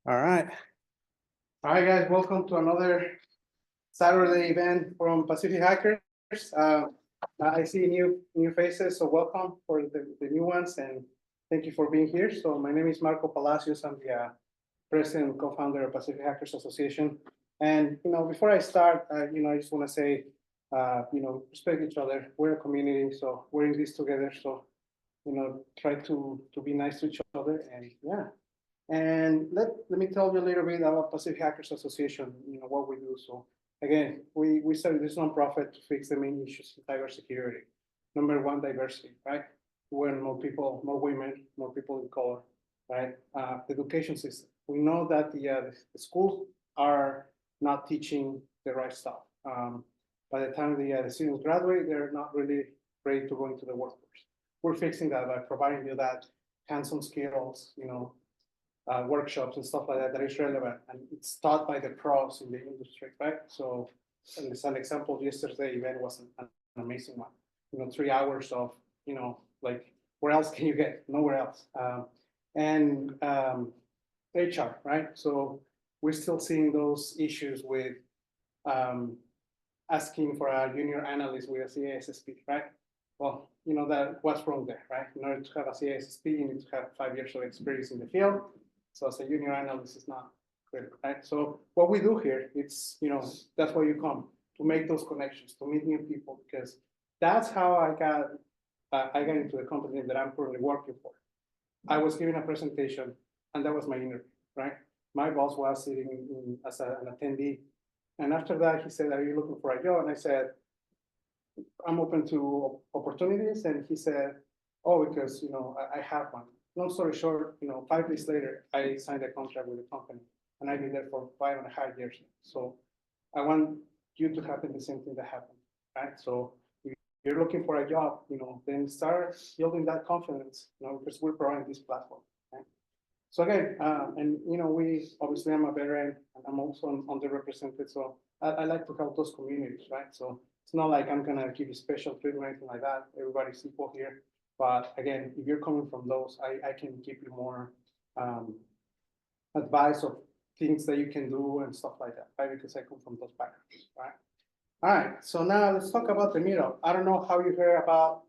All right. All right, guys, welcome to another Saturday event from Pacific Hackers. I see new faces, so welcome for the new ones, and thank you for being here. So my name is Marco Palacios. I'm the president and co-founder of Pacific Hackers Association. And before I start, I just want to say, respect each other. We're a community, so we're in this together. So try to be nice to each other, and yeah. And let me tell you a little bit about Pacific Hackers Association, what we do. So again, we started this nonprofit to fix the main issues in cybersecurity. Number one, diversity, right? We want more people, more women, more people of color, right? Education system. We know that the schools are not teaching the right stuff. By the time the students graduate, they're not really ready to go into the workforce. We're fixing that by providing you that hands-on skills, workshops and stuff like that is relevant, and it's taught by the pros in the industry, right? So, as an example, yesterday event was an amazing one. 3 hours of, like, where else can you get? Nowhere else. And HR, right? So we're still seeing those issues with asking for a junior analyst with a CASSP, right? Well, that what's wrong there, right? In order to have a CASSP, you need to have 5 years of experience in the field. So as a junior analyst is not critical, right? So what we do here, it's, that's why you come, to make those connections, to meet new people, because that's how I got into the company that I'm currently working for. I was giving a presentation, and that was my interview, right? My boss was sitting as an attendee. And after that, he said, "Are you looking for a job?" And I said, "I'm open to opportunities." And he said, "Oh, because, I have one." Long story short, 5 days later, I signed a contract with the company, and I've been there for 5.5 years. So I want you to happen the same thing that happened, right? So if you're looking for a job, then start building that confidence, because we're providing this platform, right? So again, we obviously, I'm a veteran, and I'm also underrepresented, so I like to help those communities, right? So it's not like I'm gonna give you special treatment or anything like that. Everybody's equal here. But again, if you're coming from those, I can give you more advice of things that you can do and stuff like that, right? Because I come from those backgrounds, right? All right, so now let's talk about the meetup. I don't know how you heard about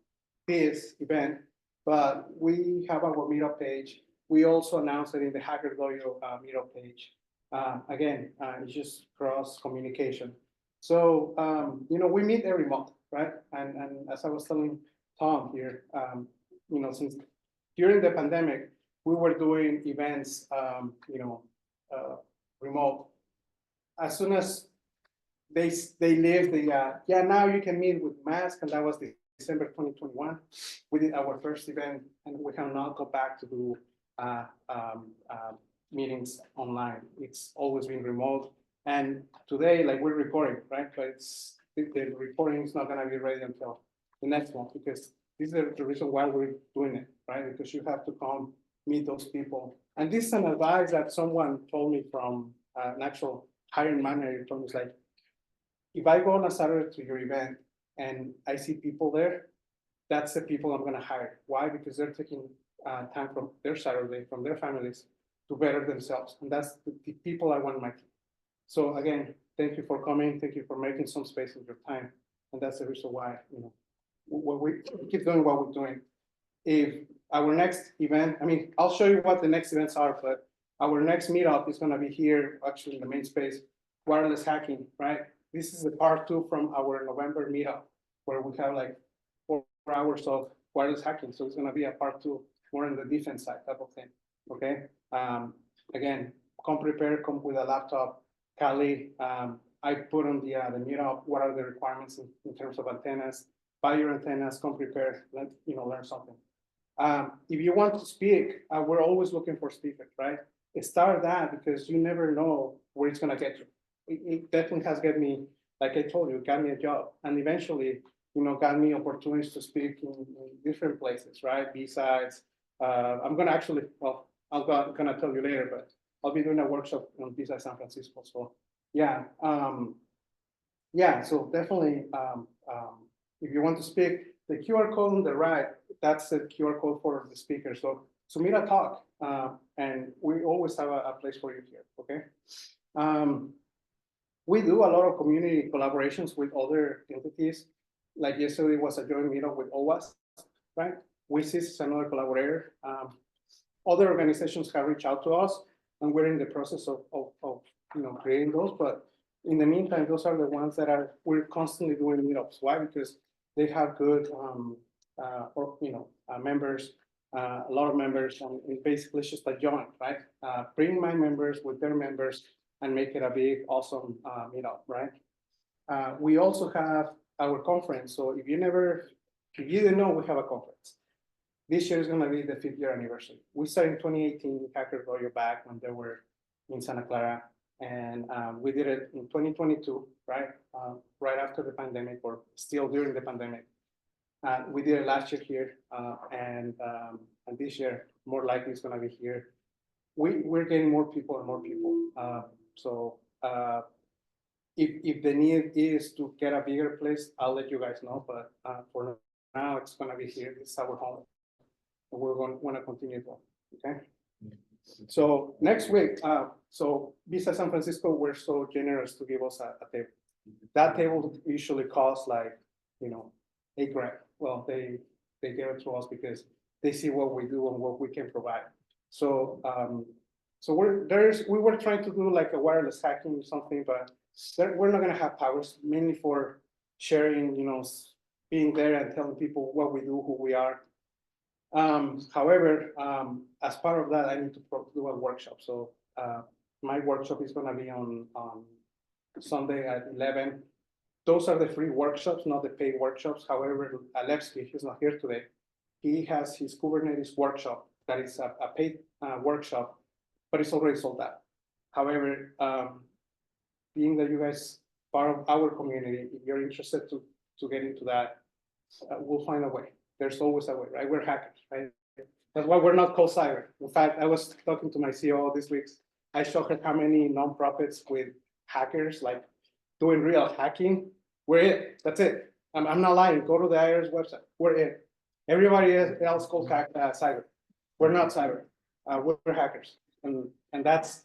this event, but we have our meetup page. We also announced it in the Hacker Dojo meetup page. Again, it's just cross communication. So, we meet every month, right? And as I was telling Tom here, since during the pandemic, we were doing events, remote. As soon as they lived now you can meet with masks, and that was December 2021. We did our first event, and we have not go back to do meetings online. It's always been remote. And today, like, we're recording, right? But the recording is not gonna be ready until the next one, because this is the reason why we're doing it, right? Because you have to come meet those people. And this is an advice that someone told me from an actual hiring manager. Told me, it's like, if I go on a Saturday to your event and I see people there, that's the people I'm gonna hire. Why? Because they're taking time from their Saturday, from their families, to better themselves. And that's the people I want in my team. So again, thank you for coming. Thank you for making some space of your time. And that's the reason why, we keep doing what we're doing. If our next event, I'll show you what the next events are, but our next meetup is going to be here, actually, in the main space, wireless hacking, right? This is the part 2 from our November meetup, where we have like 4 hours of wireless hacking. So it's going to be a part 2, more on the defense side type of thing. Okay. Again, come prepared, come with a laptop. Kali, I put on the meetup what are the requirements in terms of antennas. Buy your antennas, come prepared, learn something. If you want to speak, we're always looking for speakers, right? Start that, because you never know where it's gonna get you. It definitely has got me, like I told you, got me a job, and eventually, got me opportunities to speak in different places, right? B-sides. I'm gonna actually, well, I'm gonna tell you later, but I'll be doing a workshop on B-side San Francisco. So yeah, so definitely, if you want to speak, the QR code on the right, that's the QR code for the speaker. So meet a talk, and we always have a place for you here, okay? We do a lot of community collaborations with other entities. Like yesterday was a joint meetup with OWASP, right? WSIS is another collaborator. Other organizations have reached out to us, and we're in the process of creating those. But in the meantime, those are the ones that we're constantly doing meetups. Why? Because they have good members, a lot of members, and basically it's just a joint, right? Bring my members with their members and make it a big, awesome meetup, right? We also have our conference. So if you didn't know, we have a conference. This year is going to be the 5th year anniversary. We started in 2018 with Hackers Roll Your Back when they were in Santa Clara. And we did it in 2022, right? Right after the pandemic, or still during the pandemic. We did it last year here, and this year, more likely it's going to be here. We're getting more people and more people. So if the need is to get a bigger place, I'll let you guys know. But for now, it's going to be here. This is our home. We're going to want to continue going. Okay. So next week, so Visa San Francisco were so generous to give us a table. That table usually costs like, $8,000. Well, they gave it to us because they see what we do and what we can provide. So we were trying to do like a wireless hacking or something, but we're not going to have powers, mainly for sharing, being there and telling people what we do, who we are. However, as part of that, I need to do a workshop. So my workshop is going to be on Sunday at 11. Those are the free workshops, not the paid workshops. However, Alevsky, he's not here today. He has his Kubernetes workshop that is a paid workshop, but it's already sold out. However, being that you guys part of our community, if you're interested to get into that, we'll find a way. There's always a way, right? We're hackers, right? That's why we're not called cyber. In fact, I was talking to my CEO this week. I showed her how many nonprofits with hackers, like doing real hacking. We're it. That's it. I'm not lying. Go to the IRS website. We're it. Everybody else calls cyber. We're not cyber. We're hackers, and that's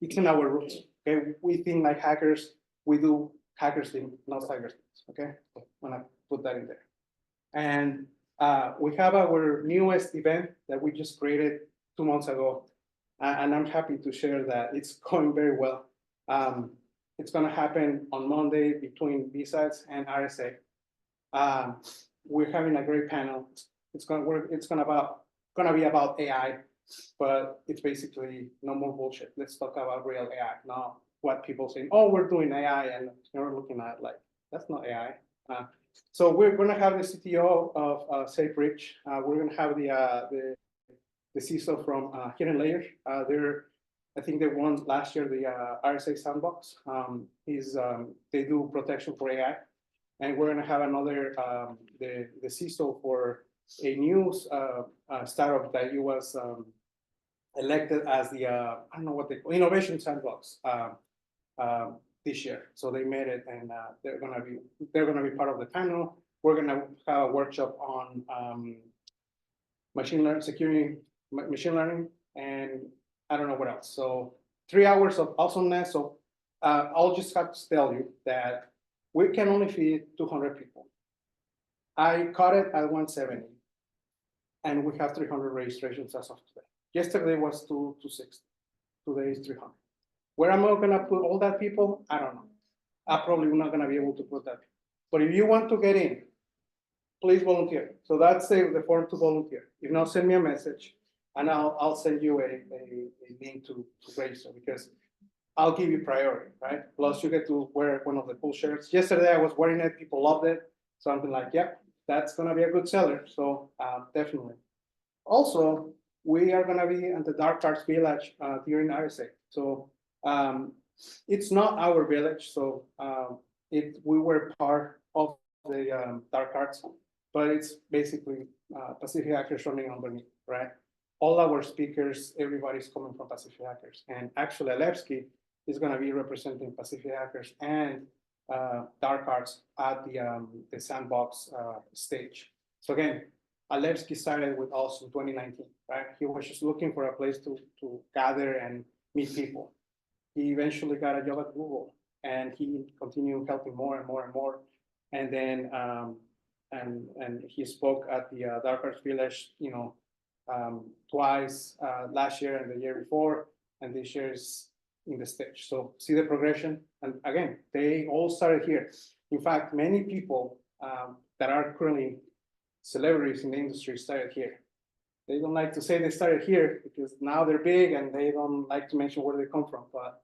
it's in our roots. Okay, we think like hackers. We do hackers things, not cyber things. Okay, I want to put that in there. And we have our newest event that we just created 2 months ago, and I'm happy to share that it's going very well. It's going to happen on Monday between BSides and RSA. We're having a great panel. It's going to be about AI, but it's basically no more bullshit. Let's talk about real AI, not what people say. Oh, we're doing AI, and you're looking at like that's not AI. So we're going to have the CTO of SafeBridge. We're going to have the CISO from Hidden Layer. I think they won last year the RSA Sandbox. They do protection for AI, and we're going to have another the CISO for a new startup that you was elected as the I don't know what they call Innovation Sandbox this year. So they made it, and they're gonna be part of the panel. We're gonna have a workshop on machine learning, security, machine learning, and I don't know what else. So 3 hours of awesomeness. So I'll just have to tell you that we can only feed 200 people. I caught it at 170, and we have 300 registrations as of today. Yesterday was 260. Today is 300. Where am I going to put all that people? I don't know. I'm probably not going to be able to put that. But if you want to get in, please volunteer. So that's the form to volunteer. If not, send me a message, and I'll send you a link to register, because I'll give you priority, right? Plus, you get to wear one of the cool shirts. Yesterday, I was wearing it. People loved it. So I'm like, yeah, that's going to be a good seller. So definitely. Also, we are going to be at the Dark Arts Village during RSA. So it's not our village. So we were part of the Dark Arts, but it's basically Pacific Hackers running underneath, right? All our speakers, everybody's coming from Pacific Hackers. And actually, Alevsky is going to be representing Pacific Hackers and Dark Arts at the Sandbox stage. So again, Alevsky started with us in 2019, right? He was just looking for a place to gather and meet people. He eventually got a job at Google, and he continued helping more and more and more. And then and he spoke at the Dark Arts Village, twice last year and the year before, and this year is in the stage. So see the progression, and again, they all started here. In fact, many people that are currently celebrities in the industry started here. They don't like to say they started here because now they're big and they don't like to mention where they come from. But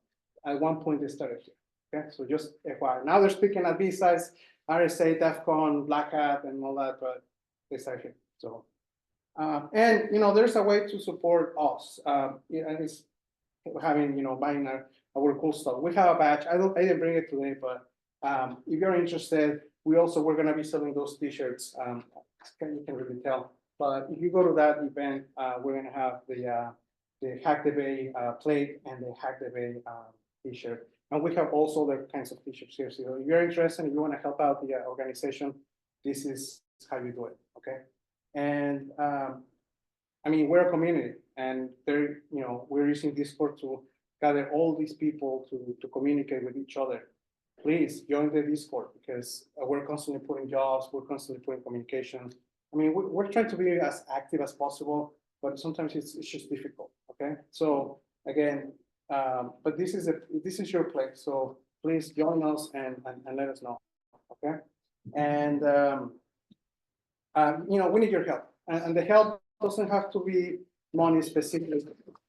at one point they started here. Okay, so just FYI. Now they're speaking at B-Sides, RSA, DEF CON, Black Hat, and all that, but they started here. So, and there's a way to support us. And it's having buying our cool stuff. We have a badge. I didn't bring it today, but if you're interested, we're going to be selling those T-shirts. You can really tell. But if you go to that event, we're going to have the Hack the Bay plate and the Hack the Bay T-shirt. And we have also other kinds of T-shirts here. So if you're interested, if you want to help out the organization, this is how you do it. Okay. And I mean, we're a community, and we're using Discord to gather all these people to communicate with each other. Please join the Discord, because we're constantly putting jobs, we're constantly putting communication. I mean, we're trying to be as active as possible, but sometimes it's just difficult. Okay, so again, but this is your place, so please join us and let us know. Okay, and we need your help, and the help doesn't have to be money specific.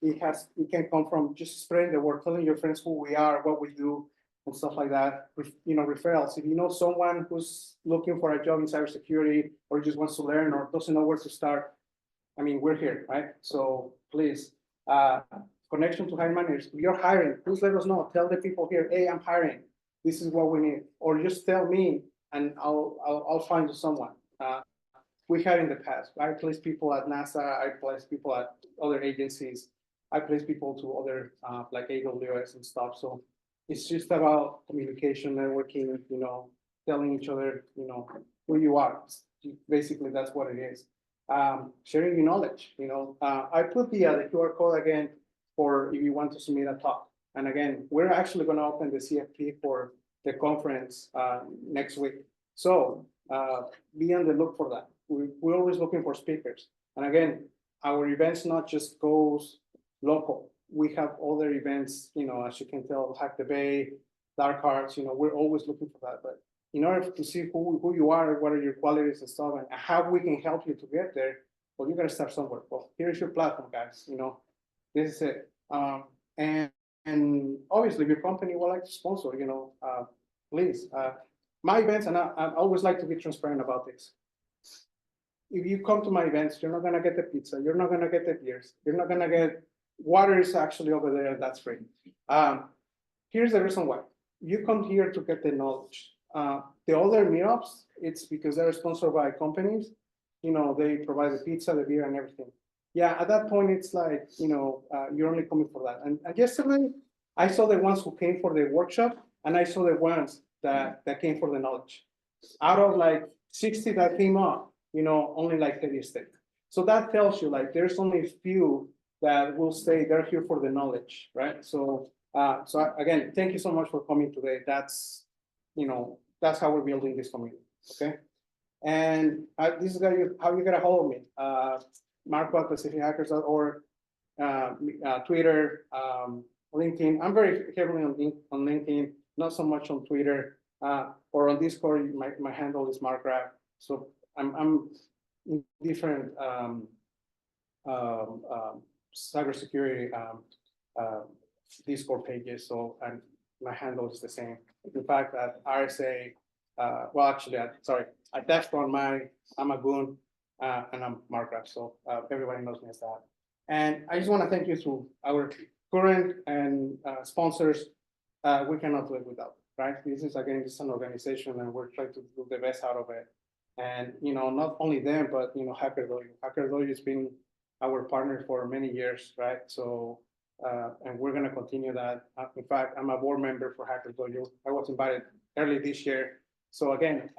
It can come from just spreading the word, telling your friends who we are, what we do, and stuff like that. Referrals. If you know someone who's looking for a job in cybersecurity, or just wants to learn, or doesn't know where to start, I mean, we're here, right? So please, connection to hiring managers. If you're hiring, please let us know. Tell the people here, hey, I'm hiring. This is what we need, or just tell me, and I'll find you someone. We had in the past. I placed people at NASA. I placed people at other agencies. I placed people to other like AWS and stuff. So it's just about communication, networking, telling each other, who you are. Basically, that's what it is. Sharing your knowledge. I put the QR code again for if you want to submit a talk. And again, we're actually going to open the CFP for the conference next week. So be on the look for that. We're always looking for speakers. And again, our events not just goes local. We have other events, as you can tell, Hack the Bay, Dark Arts, we're always looking for that. But in order to see who you are, what are your qualities and stuff, and how we can help you to get there, well, you got to start somewhere. Well, here's your platform, guys. This is it. And obviously, if your company would like to sponsor, please. My events, and I always like to be transparent about this. If you come to my events, you're not going to get the pizza. You're not going to get the beers. You're not going to get water is actually over there. That's free. Here's the reason why. You come here to get the knowledge. The other meetups, it's because they're sponsored by companies. They provide the pizza, the beer, and everything. Yeah, at that point, it's like, you're only coming for that. And yesterday, I saw the ones who came for the workshop, and I saw the ones that came for the knowledge. Out of like 60 that came up, only like 30 stayed. So that tells you like there's only a few that will stay. They're here for the knowledge, right? So, again, thank you so much for coming today. That's how we're building this community. Okay, and this is how you get a hold of me. Marco at PacificHackers.org, Twitter, LinkedIn. I'm very heavily on LinkedIn, not so much on Twitter, or on Discord. My handle is MarkGraf. So I'm in different cybersecurity Discord pages. So my handle is the same. In fact, at RSA, at DEF CON, I'm a goon, and I'm MarkGraf. So everybody knows me as that. And I just want to thank you to our current and sponsors. We cannot do it without, right? This is an organization, and we're trying to do the best out of it. And not only them, but HackerDojo. HackerDojo has been our partner for many years, right? So and we're going to continue that. In fact, I'm a board member for HackerDojo. I was invited early this year. So again,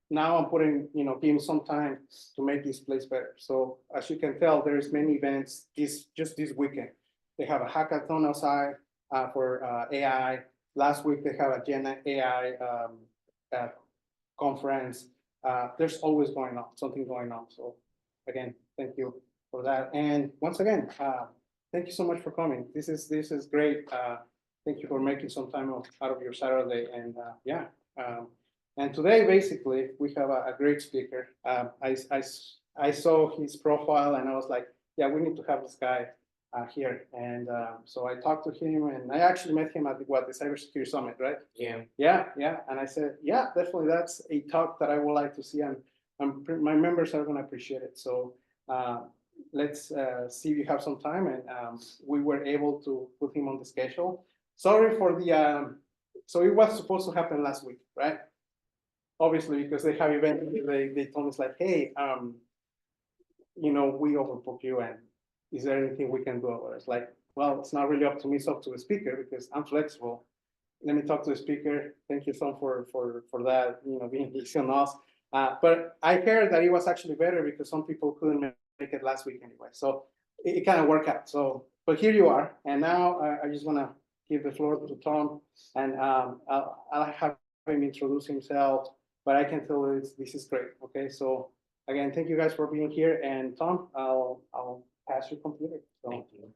now I'm putting, giving some time to make this place better. So as you can tell, there's many events just this weekend. They have a hackathon outside for AI. Last week they have a Gen AI conference. There's always something going on. So again, thank you for that. And once again, thank you so much for coming. This is great. Thank you for making some time out of your Saturday. And yeah. And today, basically, we have a great speaker. I saw his profile and I was like, yeah, we need to have this guy here. And so I talked to him and I actually met him at the Cybersecurity Summit, right? Yeah. Yeah. And I said, yeah, definitely that's a talk that I would like to see. And my members are going to appreciate it. So let's see if you have some time. And we were able to put him on the schedule. Sorry for the, so it was supposed to happen last week, right? Obviously, because they have event, they told us like, hey, we overbook you, and is there anything we can do about it? It's like, well, it's not really up to me, it's up to the speaker because I'm flexible. Let me talk to the speaker. Thank you, Tom, for that, being easy on us. But I heard that it was actually better because some people couldn't make it last week anyway. So it kind of worked out. So, but here you are. And now I just want to give the floor to Tom, and I'll have him introduce himself. But I can tell you this is great. Okay, so again, thank you guys for being here. And Tom, I'll pass your computer. So. Thank you.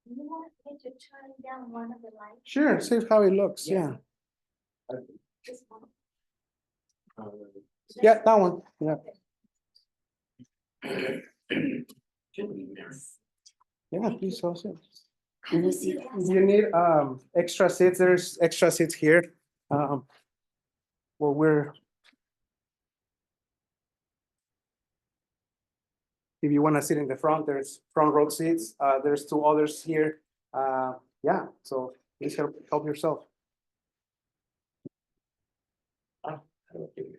You want me to turn down one of the lights? Sure, see how it looks. Yeah. This one? Yeah, that one. Yeah. Should be there. Yeah, please also. Can you see that? You need extra seats. There's extra seats here. Well, if you want to sit in the front, there's front row seats. There's two others here. Yeah, so please help yourself. How do I do it?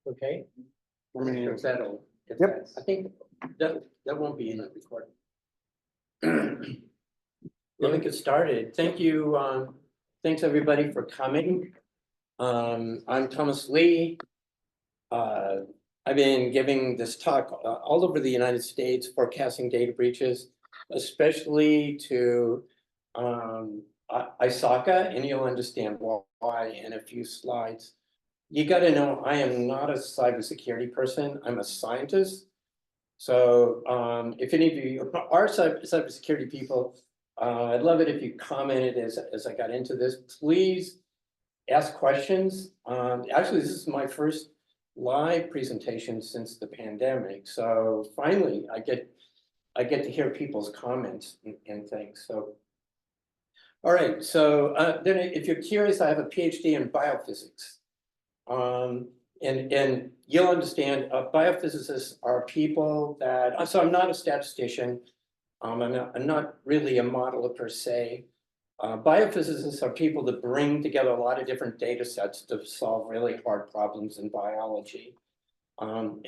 Okay. I mean, If that'll, Yep. I think that won't be in the recording. Let me get started. Thank you. Thanks everybody for coming. I'm Thomas Lee. I've been giving this talk all over the United States, forecasting data breaches, especially to ISACA, and you'll understand why in a few slides. You got to know I am not a cybersecurity person. I'm a scientist. So if any of you are cybersecurity people, I'd love it if you commented as I got into this. Please ask questions. Actually, this is my first live presentation since the pandemic. So finally, I get to hear people's comments and things. So, all right. So then, if you're curious, I have a PhD in biophysics. And you'll understand biophysicists are people that, so I'm not a statistician. I'm not really a modeler per se. Biophysicists are people that bring together a lot of different data sets to solve really hard problems in biology. And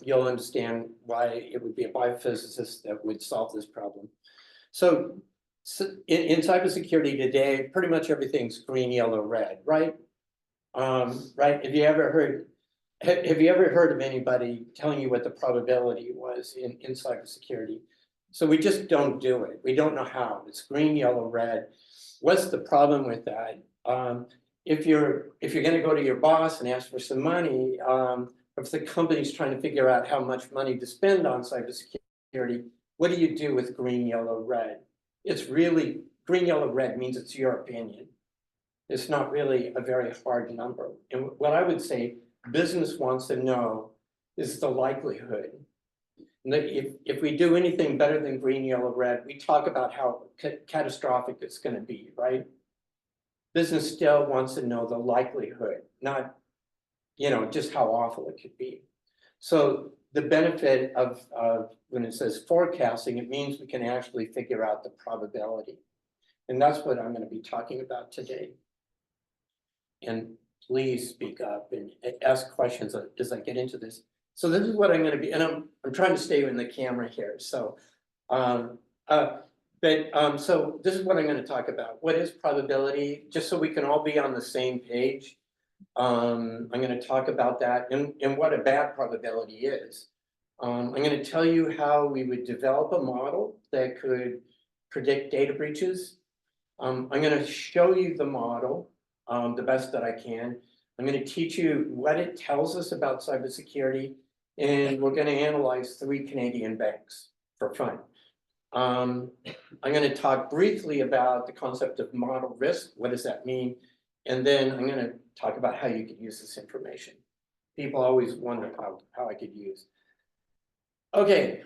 you'll understand why it would be a biophysicist that would solve this problem. So in cybersecurity today, pretty much everything's green, yellow, red, right? Right? Have you ever heard of anybody telling you what the probability was in cybersecurity? So we just don't do it. We don't know how. It's green, yellow, red. What's the problem with that? If you're going to go to your boss and ask for some money, if the company's trying to figure out how much money to spend on cybersecurity, what do you do with green, yellow, red? It's really green, yellow, red means it's your opinion. It's not really a very hard number. And what I would say business wants to know is the likelihood. And if we do anything better than green, yellow, red, we talk about how catastrophic it's gonna be, right? Business still wants to know the likelihood, not, just how awful it could be. So the benefit of when it says forecasting, it means we can actually figure out the probability. And that's what I'm gonna be talking about today. And please speak up and ask questions as I get into this. So this is what I'm gonna be, and I'm trying to stay in the camera here, so. So this is what I'm gonna talk about. What is probability? Just so we can all be on the same page. I'm gonna talk about that and what a bad probability is. I'm gonna tell you how we would develop a model that could predict data breaches. I'm gonna show you the model the best that I can. I'm gonna teach you what it tells us about cybersecurity, and we're gonna analyze 3 Canadian banks for fun. I'm gonna talk briefly about the concept of model risk. What does that mean? And then I'm gonna talk about how you could use this information. People always wonder how I could use. Okay,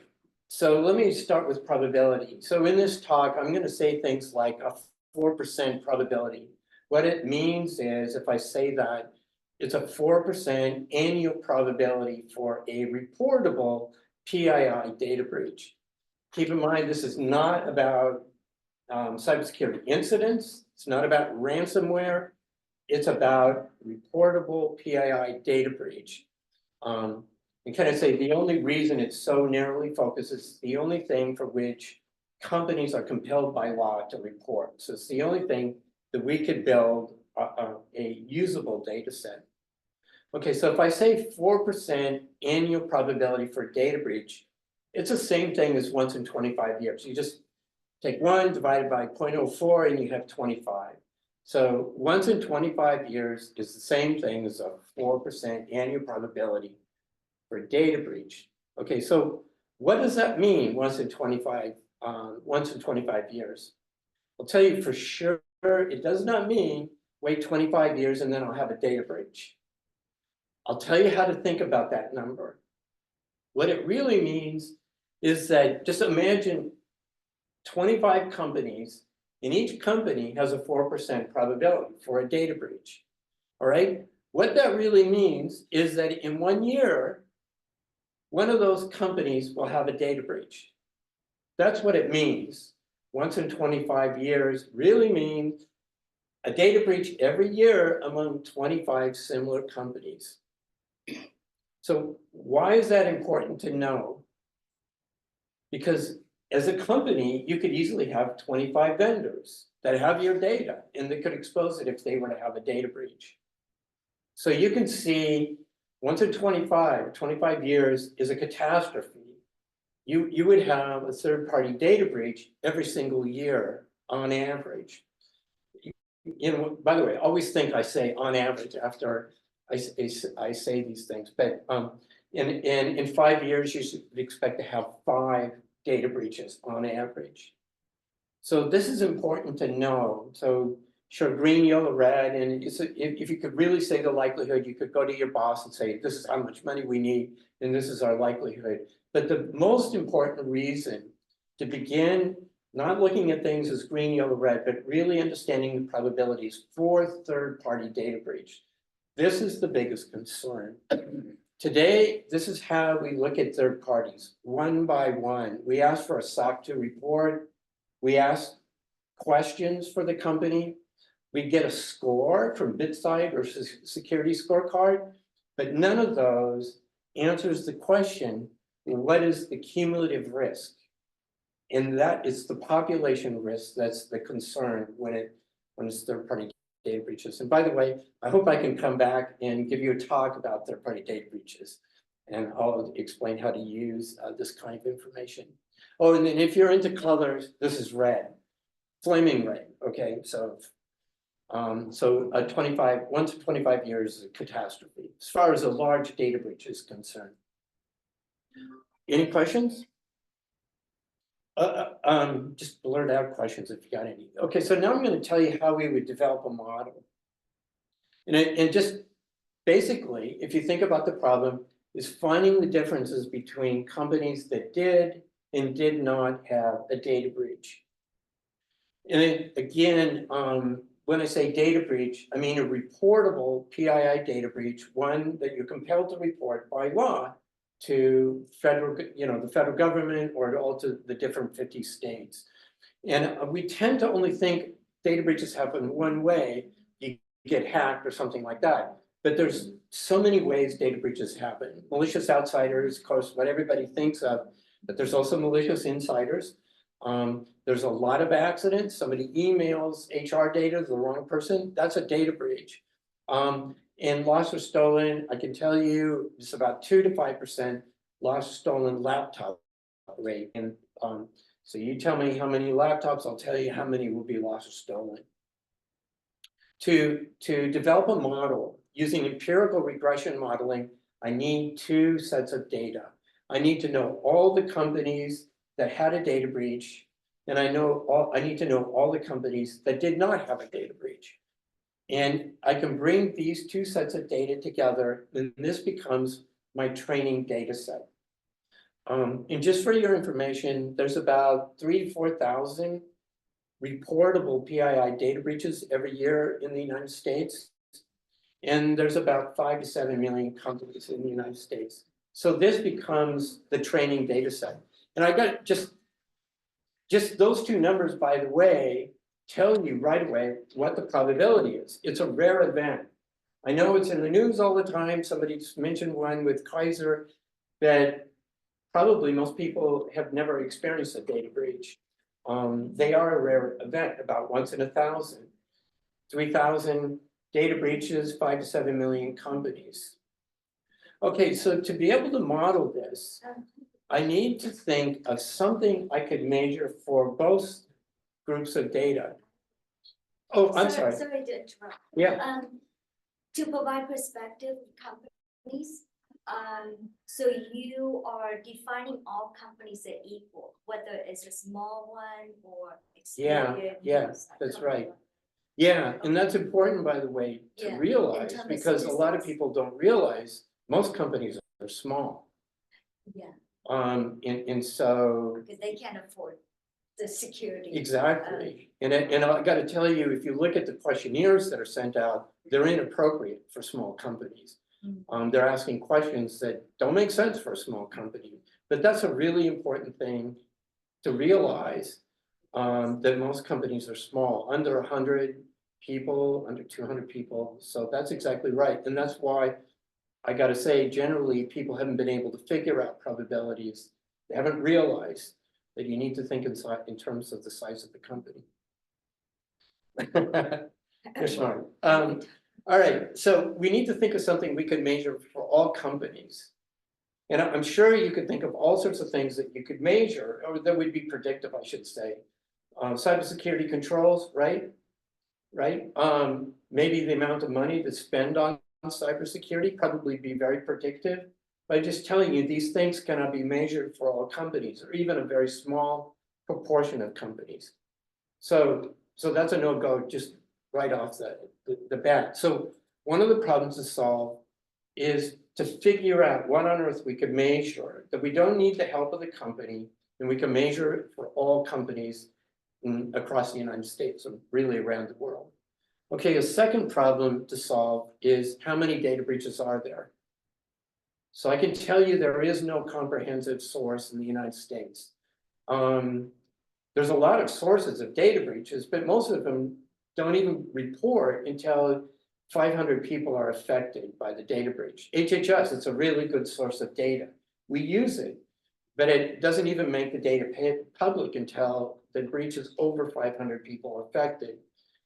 so let me start with probability. So in this talk, I'm gonna say things like a 4% probability. What it means is, if I say that, it's a 4% annual probability for a reportable PII data breach. Keep in mind, this is not about cybersecurity incidents. It's not about ransomware. It's about reportable PII data breach. And can I say the only reason it's so narrowly focused is the only thing for which companies are compelled by law to report. So it's the only thing that we could build a usable data set. Okay, so if I say 4% annual probability for data breach, it's the same thing as once in 25 years. You just take 1 divided by 0.04 and you have 25. So once in 25 years is the same thing as a 4% annual probability for data breach. Okay, so what does that mean once in 25 years? I'll tell you for sure, it does not mean wait 25 years and then I'll have a data breach. I'll tell you how to think about that number. What it really means is that just imagine 25 companies, and each company has a 4% probability for a data breach. All right, what that really means is that in 1 year, one of those companies will have a data breach. That's what it means. Once in 25 years really means a data breach every year among 25 similar companies. So why is that important to know? Because as a company, you could easily have 25 vendors that have your data and they could expose it if they were to have a data breach. So you can see once in 25 years is a catastrophe. You would have a third-party data breach every single year on average. By the way, always think I say on average after I say these things, but in 5 years, you should expect to have 5 data breaches on average. So this is important to know. So sure, green, yellow, red, and if you could really say the likelihood, you could go to your boss and say, this is how much money we need, and this is our likelihood. But the most important reason to begin not looking at things as green, yellow, red, but really understanding the probabilities for third-party data breach. This is the biggest concern. Today, this is how we look at third parties, one by one. We ask for a SOC 2 report. We ask questions for the company. We get a score from BitSight or Security Scorecard, but none of those answers the question, what is the cumulative risk? And that is the population risk that's the concern when it's third-party data breaches. And by the way, I hope I can come back and give you a talk about third-party data breaches, and I'll explain how to use this kind of information. Oh, and then if you're into colors, this is red, flaming red. Okay, so a 1 to 25 years is a catastrophe as far as a large data breach is concerned. Any questions? Just blurt out questions if you got any. Okay, so now I'm going to tell you how we would develop a model. And just basically, if you think about the problem, is finding the differences between companies that did and did not have a data breach. And then again, when I say data breach, I mean a reportable PII data breach, one that you're compelled to report by law to federal, the federal government or all to the different 50 states. And we tend to only think data breaches happen one way, you get hacked or something like that. But there's so many ways data breaches happen. Malicious outsiders, of course, what everybody thinks of, but there's also malicious insiders. There's a lot of accidents. Somebody emails HR data to the wrong person. That's a data breach. And lost or stolen, I can tell you, it's about 2 to 5% lost or stolen laptop rate. And so you tell me how many laptops, I'll tell you how many will be lost or stolen. To develop a model using empirical regression modeling, I need 2 sets of data. I need to know all the companies that had a data breach, and I need to know all the companies that did not have a data breach. And I can bring these 2 sets of data together, and this becomes my training data set. And just for your information, there's about 3,000 to 4,000 reportable PII data breaches every year in the United States. And there's about 5 to 7 million companies in the United States. So this becomes the training data set. And I got just those 2 numbers, by the way, tell you right away what the probability is. It's a rare event. I know it's in the news all the time. Somebody just mentioned one with Kaiser that probably most people have never experienced a data breach. They are a rare event, about once in 1,000. 3,000 data breaches, 5 to 7 million companies. Okay, so to be able to model this, I need to think of something I could measure for both groups of data. Oh, I'm sorry. Sorry to interrupt. Yeah. To provide perspective to companies, so you are defining all companies as equal, whether it's a small one or experienced. Yeah, that's right. Yeah, and that's important, by the way, to Yeah, in realize, terms of because a lot of statistics. people don't realize most companies are small. Yeah, And so because they can't afford the security. exactly. And I got to tell you, if you look at the questionnaires that are sent out, they're inappropriate for small companies. They're asking questions that don't make sense for a small company. But that's a really important thing to realize, that most companies are small, under 100 people, under 200 people. So that's exactly right. And that's why I got to say, generally, people haven't been able to figure out probabilities. They haven't realized that you need to think in terms of the size of the company. You're smart. All right, so we need to think of something we could measure for all companies. And I'm sure you could think of all sorts of things that you could measure, or that would be predictive, I should say. Cybersecurity controls, right? Maybe the amount of money to spend on cybersecurity probably be very predictive. By just telling you these things cannot be measured for all companies, or even a very small proportion of companies. So that's a no-go just right off the bat. So one of the problems to solve is to figure out what on earth we could measure, that we don't need the help of the company, and we can measure it for all companies across the United States, and really around the world. Okay, a second problem to solve is how many data breaches are there? So I can tell you there is no comprehensive source in the United States. There's a lot of sources of data breaches, but most of them don't even report until 500 people are affected by the data breach. HHS, it's a really good source of data. We use it, but it doesn't even make the data public until the breach is over 500 people affected.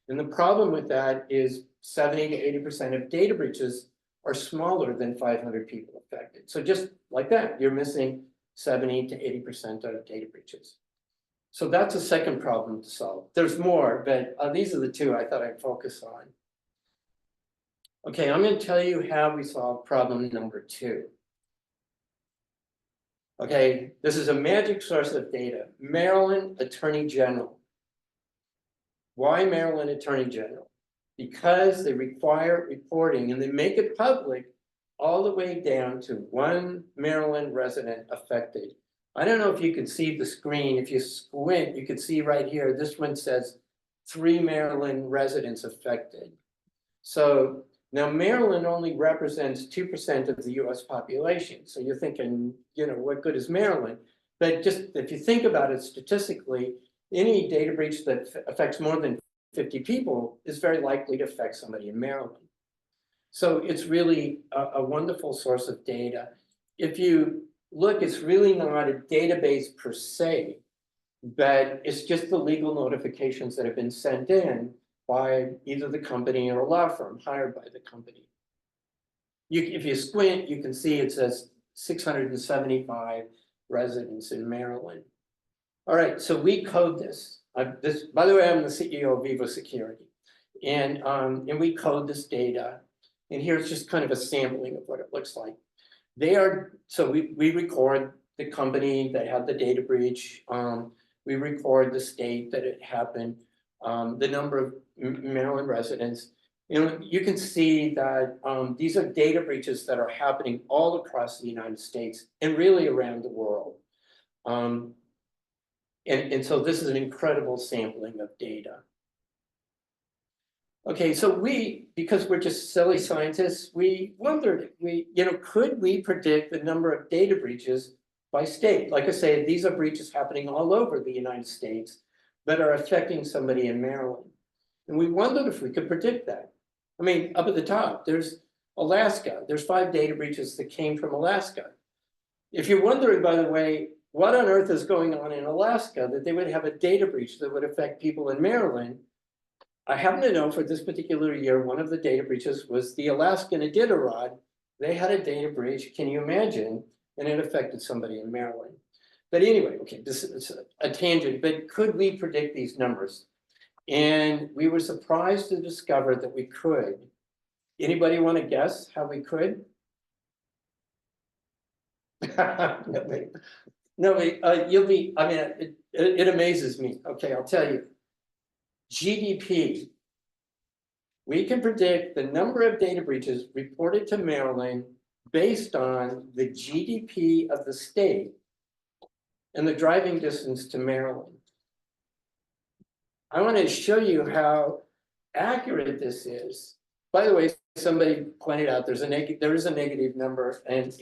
And the problem with that is 70 to 80% of data breaches are smaller than 500 people affected. So just like that, you're missing 70 to 80% of data breaches. So that's a second problem to solve. There's more, but these are the 2 I thought I'd focus on. Okay, I'm going to tell you how we solve problem number 2. Okay, this is a magic source of data, Maryland Attorney General. Why Maryland Attorney General? Because they require reporting and they make it public all the way down to one Maryland resident affected. I don't know if you can see the screen. If you squint, you can see right here, this one says 3 Maryland residents affected. So now Maryland only represents 2% of the US population. So you're thinking, you know, what good is Maryland? But just if you think about it statistically, any data breach that affects more than 50 people is very likely to affect somebody in Maryland. So it's really a wonderful source of data. If you look, it's really not a database per se, but it's just the legal notifications that have been sent in by either the company or a law firm hired by the company. If you squint, you can see it says 675 residents in Maryland. All right, so we code this. By the way, I'm the CEO of Vivo Security, and we code this data. And here's just kind of a sampling of what it looks like. So we record the company that had the data breach. We record the state that it happened, the number of Maryland residents. You know, you can see that these are data breaches that are happening all across the United States and really around the world. And so this is an incredible sampling of data. Okay, so because we're just silly scientists, we wondered, could we predict the number of data breaches by state? Like I say, these are breaches happening all over the United States that are affecting somebody in Maryland. And we wondered if we could predict that. I mean, up at the top, there's Alaska. There's 5 data breaches that came from Alaska. If you're wondering, by the way, what on earth is going on in Alaska that they would have a data breach that would affect people in Maryland, I happen to know for this particular year, one of the data breaches was the Alaskan Iditarod. They had a data breach, can you imagine? And it affected somebody in Maryland. But anyway, okay, this is a tangent, but could we predict these numbers? And we were surprised to discover that we could. Anybody want to guess how we could? You'll be, I mean, it amazes me. Okay, I'll tell you. GDP. We can predict the number of data breaches reported to Maryland based on the GDP of the state and the driving distance to Maryland. I want to show you how accurate this is. By the way, somebody pointed out there is a negative number, and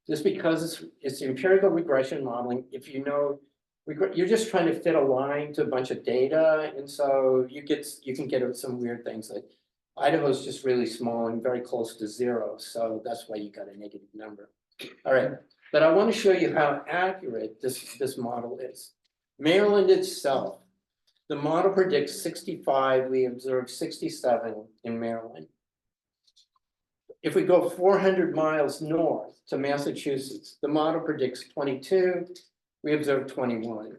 just because it's empirical regression modeling, if you know, you're just trying to fit a line to a bunch of data, and so you can get some weird things. Like Idaho's just really small and very close to 0, so that's why you got a negative number. All right, but I want to show you how accurate this model is. Maryland itself, the model predicts 65. We observe 67 in Maryland. If we go 400 miles north to Massachusetts, the model predicts 22. We observe 21.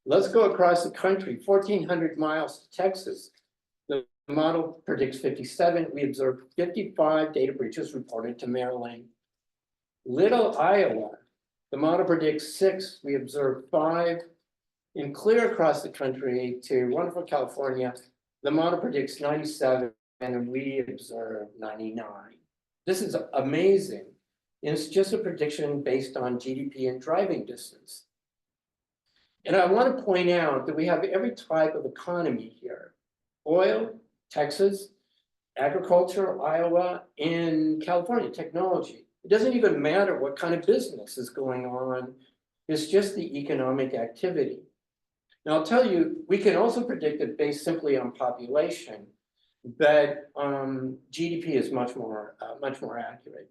Let's go across the country, 1,400 miles to Texas. The model predicts 57. We observe 55 data breaches reported to Maryland. Little Iowa, the model predicts 6. We observe 5. And clear across the country to wonderful California, the model predicts 97, and we observe 99. This is amazing. And it's just a prediction based on GDP and driving distance. And I want to point out that we have every type of economy here. Oil, Texas, agriculture, Iowa, and California, technology. It doesn't even matter what kind of business is going on. It's just the economic activity. Now, I'll tell you, we can also predict it based simply on population, but GDP is much more accurate.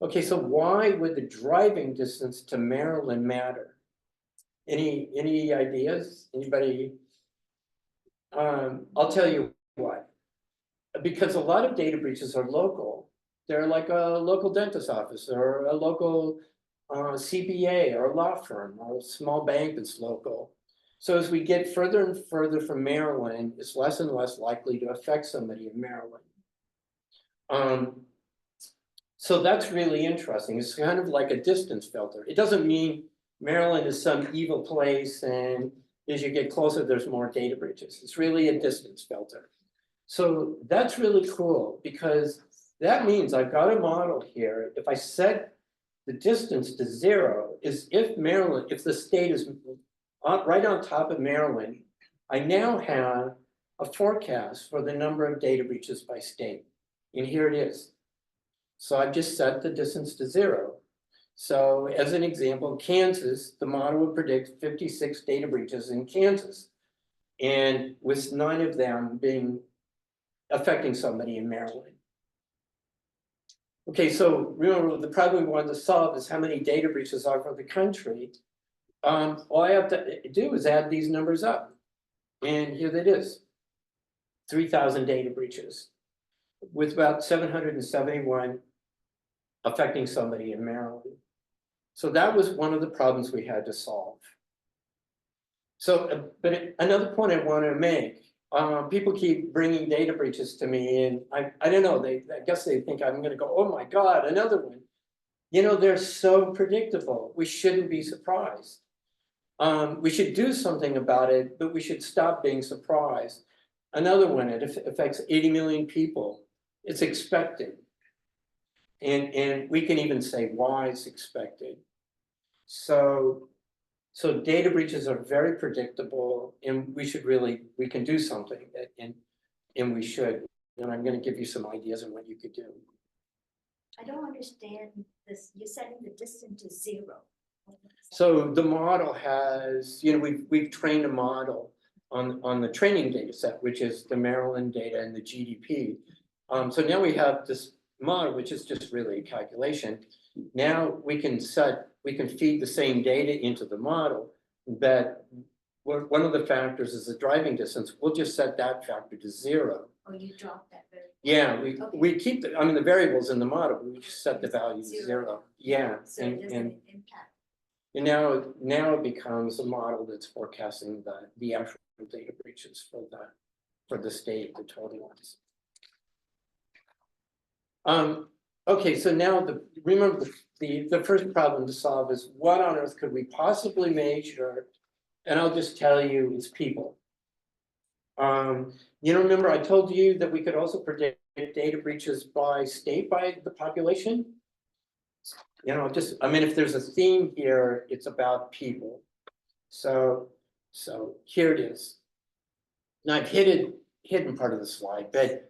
Okay, so why would the driving distance to Maryland matter? Any ideas? Anybody? I'll tell you why. Because a lot of data breaches are local. They're like a local dentist office or a local CPA or a law firm or a small bank that's local. So as we get further and further from Maryland, it's less and less likely to affect somebody in Maryland. So that's really interesting. It's kind of like a distance filter. It doesn't mean Maryland is some evil place and as you get closer, there's more data breaches. It's really a distance filter. So that's really cool because That means I've got a model here. If I set the distance to 0, is if Maryland, if the state is right on top of Maryland, I now have a forecast for the number of data breaches by state. And here it is. So I've just set the distance to 0. So as an example, Kansas, the model would predict 56 data breaches in Kansas. And with 9 of them affecting somebody in Maryland. Okay, so remember the problem we wanted to solve is how many data breaches are for the country. All I have to do is add these numbers up. And here it is. 3,000 data breaches with about 771 affecting somebody in Maryland. So that was one of the problems we had to solve. So, but another point I want to make, people keep bringing data breaches to me and I don't know, I guess they think I'm going to go, oh my God, another one. You know, they're so predictable. We shouldn't be surprised. We should do something about it, but we should stop being surprised. Another one, it affects 80 million people. It's expected. And we can even say why it's expected. So data breaches are very predictable and we can do something and we should. And I'm going to give you some ideas on what you could do. I don't understand this, you're setting the distance to 0. So the model has, you know, we've trained a model on the training data set, which is the Maryland data and the GDP. So now we have this model, which is just really a calculation. Now we can feed the same data into the model, but one of the factors is the driving distance. We'll just set that factor to 0. Oh, you dropped that very. Yeah, we keep the variables in the model, we just set the It's value to 0. 0. Yeah, So it doesn't impact. and now it becomes a model that's forecasting the actual data breaches for the state, the total ones. Okay, so now remember the first problem to solve is what on earth could we possibly measure? And I'll just tell you, it's people. You know, remember I told you that we could also predict data breaches by state, by the population? You know, I mean, if there's a theme here, it's about people. So here it is. Now I've hidden part of the slide, but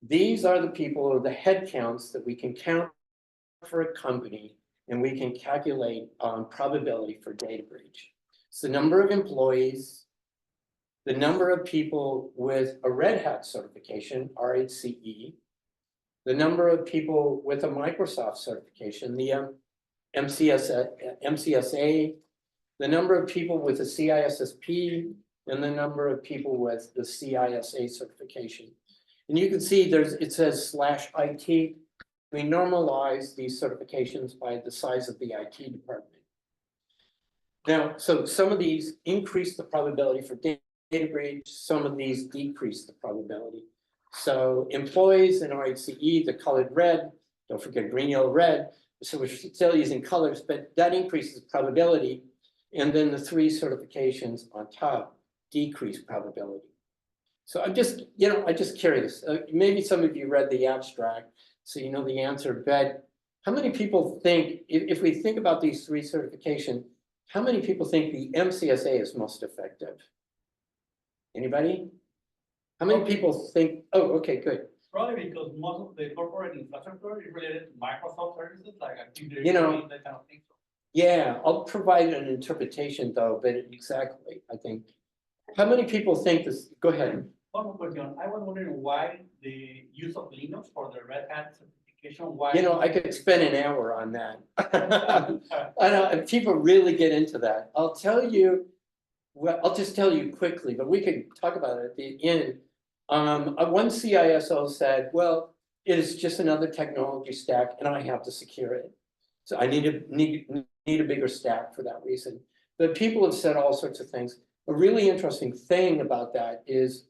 these are the people or the head counts that we can count for a company and we can calculate probability for data breach. It's the number of employees, the number of people with a Red Hat certification, RHCE, the number of people with a Microsoft certification, the MCSA, the number of people with a CISSP, and the number of people with the CISA certification. And you can see it says /IT. We normalize these certifications by the size of the IT department. Now, so some of these increase the probability for data breach, some of these decrease the probability. So employees in RHCE, the colored red, don't forget green, yellow, red. So we're still using colors, but that increases probability. And then the 3 certifications on top decrease probability. So I'm just curious, maybe some of you read the abstract, so you know the answer, but how many people think, if we think about these 3 certifications, how many people think the MCSA is most effective? Anybody? How many people think, oh, okay, good. Probably because most of the corporate infrastructure is related to Microsoft services, like I think they're You know, doing that kind of thing. Yeah, I'll provide an interpretation though, but exactly, I think. How many people think this? Go ahead. One more question. I was wondering why the use of Linux for the Red Hat certification, why? You know, I could spend an hour on that. I know, and people really get into that. I'll tell you, well, I'll just tell you quickly, but we could talk about it at the end. One CISO said, well, it is just another technology stack and I have to secure it. So I need a bigger stack for that reason. But people have said all sorts of things. A really interesting thing about that is,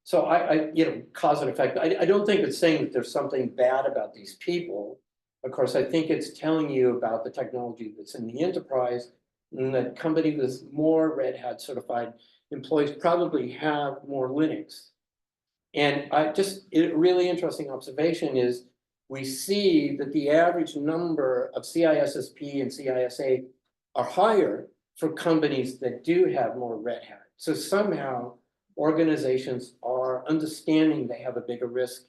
so I cause and effect. I don't think it's saying that there's something bad about these people. Of course, I think it's telling you about the technology that's in the enterprise, and that company with more Red Hat certified employees probably have more Linux. And a really interesting observation is we see that the average number of CISSP and CISA are higher for companies that do have more red hat. So somehow organizations are understanding they have a bigger risk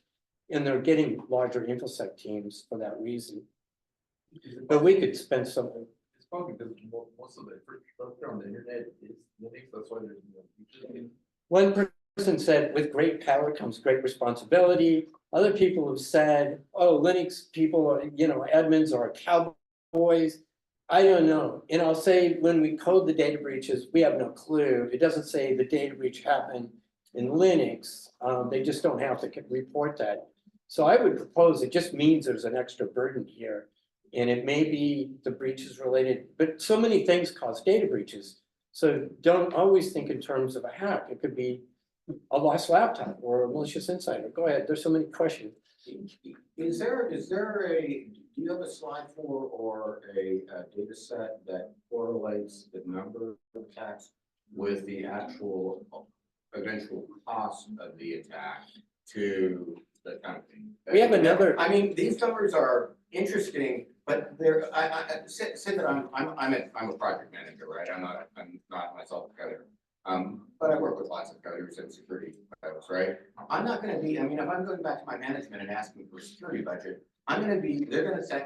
and they're getting larger InfoSec teams for that reason. But we could spend some. It's probably because most of the infrastructure on the internet is Linux, that's why there's no features. One person said, with great power comes great responsibility. Other people have said, oh, Linux people are, admins are cowboys. I don't know. And I'll say, when we code the data breaches, we have no clue. It doesn't say the data breach happened in Linux. They just don't have to report that. So I would propose it just means there's an extra burden here. And it may be the breach is related, but so many things cause data breaches. So don't always think in terms of a hack. It could be a lost laptop or a malicious insider. Go ahead. There's so many questions. Is there do you have a slide for or a data set that correlates the number of attacks with the actual eventual cost of the attack to the company? We have another. I mean, these numbers are interesting, but they're, say that I'm a project manager, right? I'm not myself a coder. But I work with lots of coders and security folks, right? I'm not gonna be, I mean, if I'm going back to my management and asking for a security budget, they're gonna say,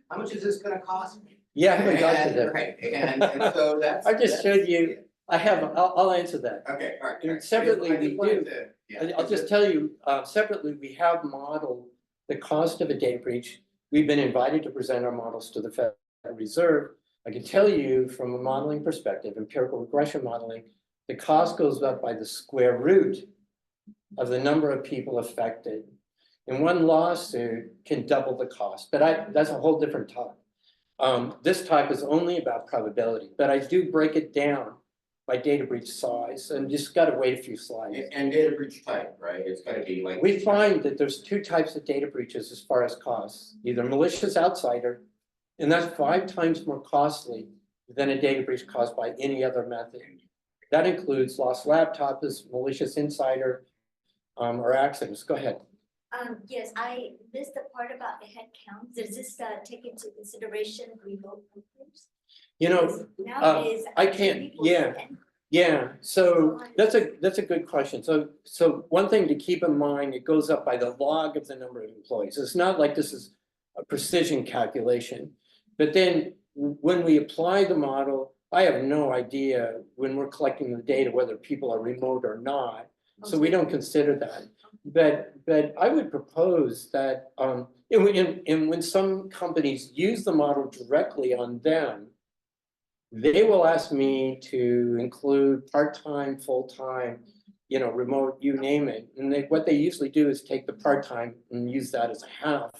how much is this gonna cost me? Yeah, I haven't got to that. Right, and so that's. I just showed you, I'll answer that. Okay, all right. And separately, I just we wanted do. to- yeah. I'll just tell you, separately, we have modeled the cost of a data breach. We've been invited to present our models to the Federal Reserve. I can tell you from a modeling perspective, empirical regression modeling, the cost goes up by the square root of the number of people affected. And one lawsuit can double the cost, but that's a whole different talk. This talk is only about probability, but I do break it down by data breach size, and just gotta wait a few slides. And data breach type, right? It's gotta be like. We find that there's two types of data breaches as far as costs, either malicious outsider, and that's 5 times more costly than a data breach caused by any other method. That includes lost laptops, malicious insider, or accidents. Go ahead. Yes, I missed the part about the head count. Does this take into consideration remote workers? Nowadays, I can't, people yeah. and- Yeah, so that's a good question. So one thing to keep in mind, it goes up by the log of the number of employees. It's not like this is a precision calculation. But then when we apply the model, I have no idea when we're collecting the data whether people are remote or not. So we don't consider that. But I would propose that and when some companies use the model directly on them, they will ask me to include part-time, full-time, remote, you name it. And what they usually do is take the part-time and use that as a half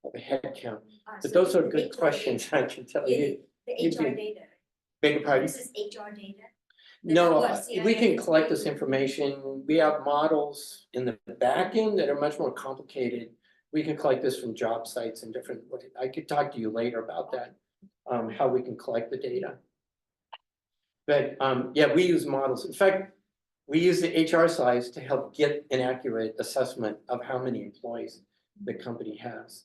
of a head count. But so those are the good HR questions, I can tell you. The you'd HR be- data. Beg your pardon? This is HR data. No, What, we can CIS? collect this information. We have models in the back end that are much more complicated. We can collect this from job sites in different ways. I could talk to you later about that, how we can collect the data. But yeah, we use models. In fact, we use the HR size to help get an accurate assessment of how many employees the company has.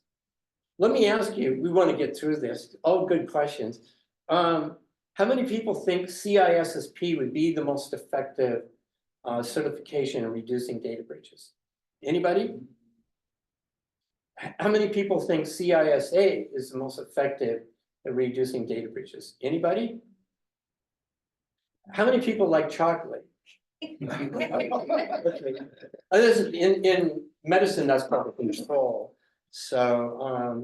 Let me ask you, we want to get through this. All good questions. How many people think CISSP would be the most effective certification in reducing data breaches? Anybody? How many people think CISA is the most effective at reducing data breaches? Anybody? How many people like chocolate? Okay. In medicine, that's probably control. So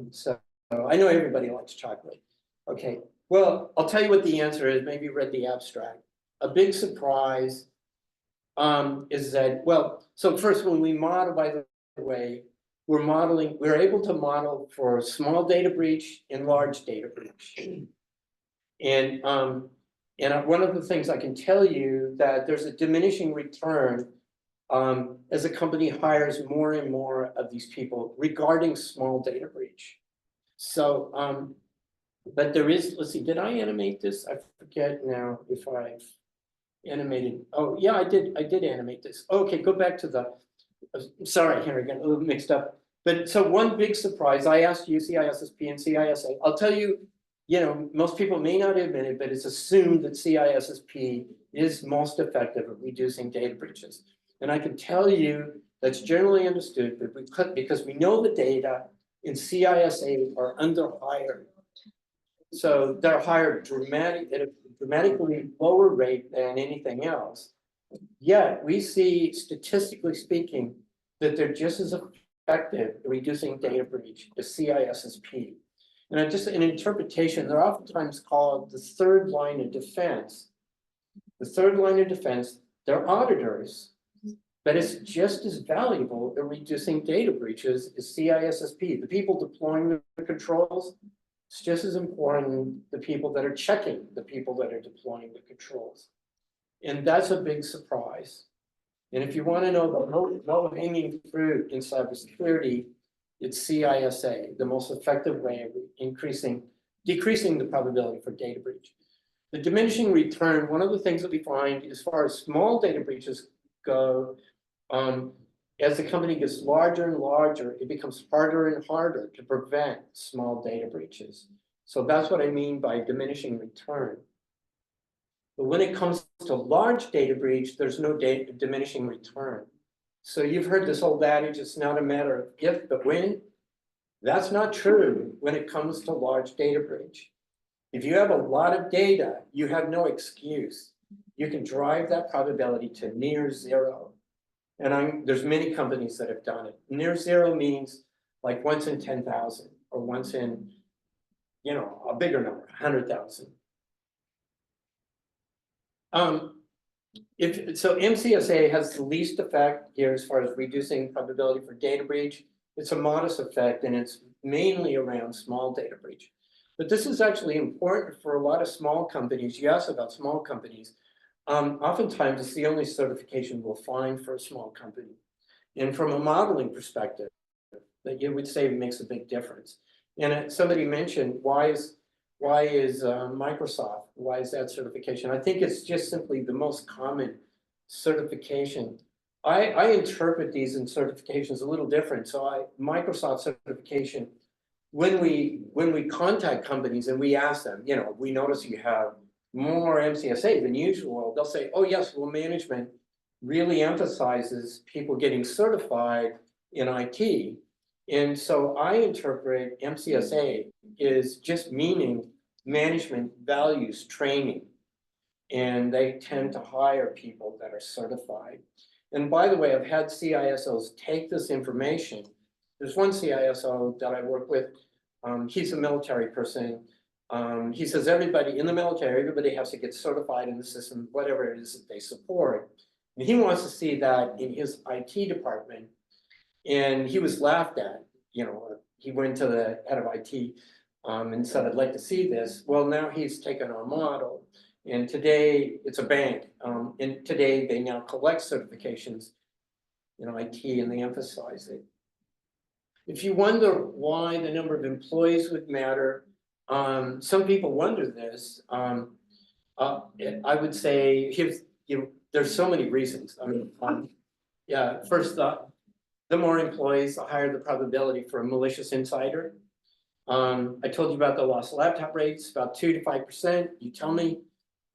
I know everybody likes chocolate. Okay. Well, I'll tell you what the answer is. Maybe you read the abstract. A big surprise is that, well, so first when we model, by the way, we're able to model for small data breach and large data breach. And one of the things I can tell you that there's a diminishing return as a company hires more and more of these people regarding small data breach. So, but there is, let's see, did I animate this? I forget now if I've animated. Oh, yeah, I did animate this. Okay, go back to the, sorry, Henry, got a little mixed up. But so one big surprise, I asked you CISSP and CISA, I'll tell you, most people may not admit it, but it's assumed that CISSP is most effective at reducing data breaches. And I can tell you that's generally understood, but because we know the data in CISA are under-hired. So they're hired at a dramatically lower rate than anything else. Yet we see, statistically speaking, that they're just as effective at reducing data breach as CISSP. And just an interpretation, they're oftentimes called the third line of defense. The third line of defense, they're auditors, but it's just as valuable at reducing data breaches as CISSP. The people deploying the controls, it's just as important the people that are checking the people that are deploying the controls. And that's a big surprise. And if you want to know the low-hanging fruit in cybersecurity, it's CISA, the most effective way of decreasing the probability for data breach. The diminishing return, one of the things that we find as far as small data breaches go, as the company gets larger and larger, it becomes harder and harder to prevent small data breaches. So that's what I mean by diminishing return. But when it comes to large data breach, there's no diminishing return. So you've heard this old adage, it's not a matter of if, but when. That's not true when it comes to large data breach. If you have a lot of data, you have no excuse. You can drive that probability to near zero. And there's many companies that have done it. Near zero means like once in 10,000 or once in, a bigger number, 100,000. So MCSA has the least effect here as far as reducing probability for data breach. It's a modest effect and it's mainly around small data breach. But this is actually important for a lot of small companies. You asked about small companies. Oftentimes it's the only certification we'll find for a small company. And from a modeling perspective, that you would say makes a big difference. And somebody mentioned, why is Microsoft, why is that certification? I think it's just simply the most common certification. I interpret these in certifications a little different. So Microsoft certification, when we contact companies and we ask them, we notice you have more MCSA than usual, they'll say, oh yes, well, management really emphasizes people getting certified in IT. And so I interpret MCSA is just meaning management values training. And they tend to hire people that are certified. And by the way, I've had CISOs take this information. There's one CISO that I work with. He's a military person. He says everybody in the military, everybody has to get certified in the system, whatever it is that they support. And he wants to see that in his IT department. And he was laughed at. He went to the head of IT and said, I'd like to see this. Well, now he's taken our model. And today it's a bank. And today they now collect certifications in IT and they emphasize it. If you wonder why the number of employees would matter, some people wonder this. I would say there's so many reasons. First, the more employees, the higher the probability for a malicious insider. I told you about the lost laptop rates, about 2 to 5%. You tell me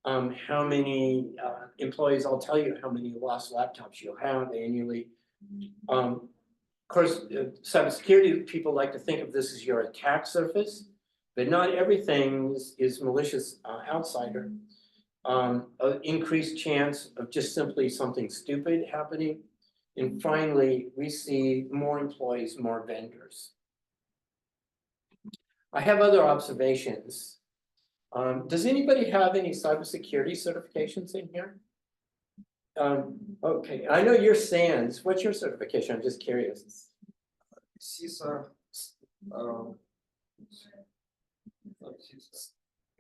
how many employees, I'll tell you how many lost laptops you'll have annually. Of course, cybersecurity people like to think of this as your attack surface, but not everything is malicious outsider. An increased chance of just simply something stupid happening. And finally, we see more employees, more vendors. I have other observations. Does anybody have any cybersecurity certifications in here? Okay, I know you're SANS. What's your certification? I'm just curious. CISA,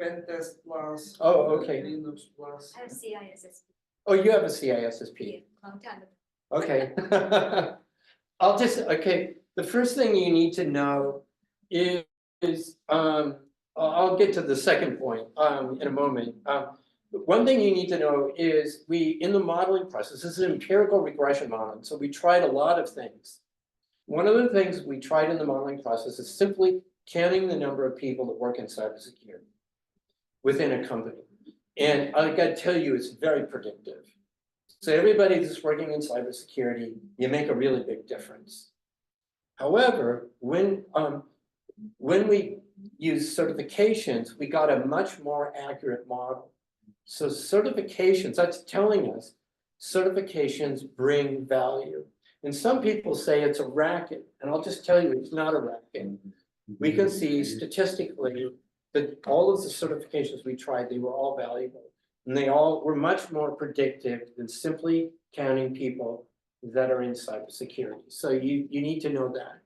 Pentest Plus. Oh, okay. Linux Plus. I have CISSP. Oh, you have a CISSP. Long time ago. Okay. The first thing you need to know is I'll get to the second point in a moment. One thing you need to know is in the modeling process, this is an empirical regression model. So we tried a lot of things. One of the things we tried in the modeling process is simply counting the number of people that work in cybersecurity within a company. And I gotta tell you, it's very predictive. So everybody that's working in cybersecurity, you make a really big difference. However, when we use certifications, we got a much more accurate model. So certifications, that's telling us certifications bring value. And some people say it's a racket, and I'll just tell you, it's not a racket. We can see statistically that all of the certifications we tried, they were all valuable. And they all were much more predictive than simply counting people that are in cybersecurity. So you need to know that.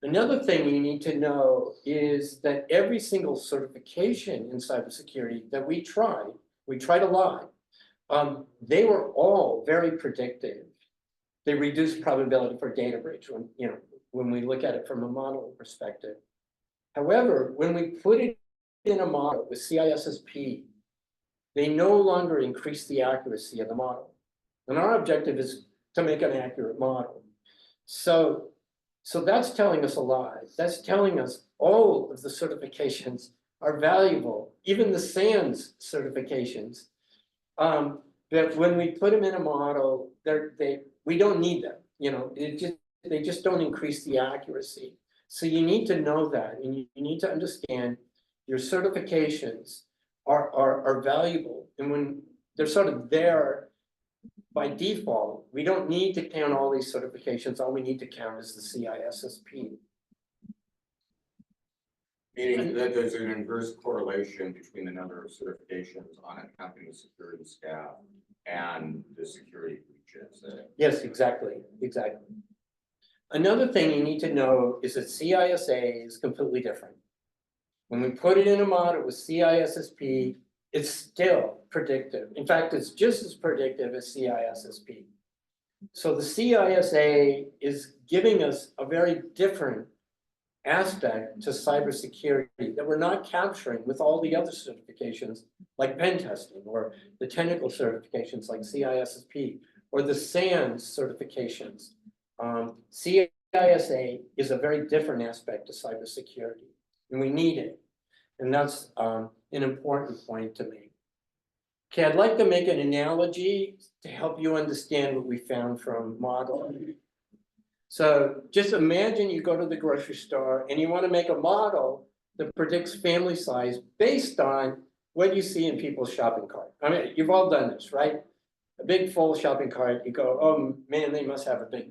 Another thing you need to know is that every single certification in cybersecurity that we tried a lot, they were all very predictive. They reduce probability for data breach when we look at it from a model perspective. However, when we put it in a model with CISSP, they no longer increase the accuracy of the model. And our objective is to make an accurate model. So that's telling us a lot. That's telling us all of the certifications are valuable, even the SANS certifications. That when we put them in a model, we don't need them. They just don't increase the accuracy. So you need to know that, and you need to understand your certifications are valuable. And when they're sort of there by default, we don't need to count all these certifications. All we need to count is the CISSP. Meaning that there's an inverse correlation between the number of certifications on a company's security staff and the security breaches. Yes, exactly. Another thing you need to know is that CISA is completely different. When we put it in a model with CISSP, it's still predictive. In fact, it's just as predictive as CISSP. So the CISA is giving us a very different aspect to cybersecurity that we're not capturing with all the other certifications like pen testing or the technical certifications like CISSP or the SANS certifications. CISA is a very different aspect to cybersecurity, and we need it. And that's an important point to make. Okay, I'd like to make an analogy to help you understand what we found from modeling. So just imagine you go to the grocery store and you want to make a model that predicts family size based on what you see in people's shopping cart. I mean, you've all done this, right? A big full shopping cart, you go, oh man, they must have a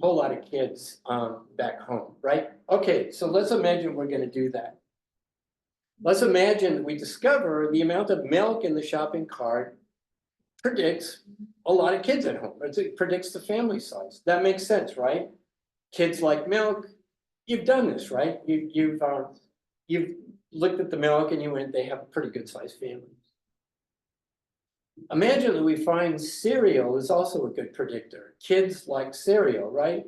whole lot of kids back home, right? Okay, so let's imagine we're going to do that. Let's imagine that we discover the amount of milk in the shopping cart predicts a lot of kids at home. It predicts the family size. That makes sense, right? Kids like milk. You've done this, right? You've looked at the milk and you went, they have a pretty good sized family. Imagine that we find cereal is also a good predictor. Kids like cereal, right?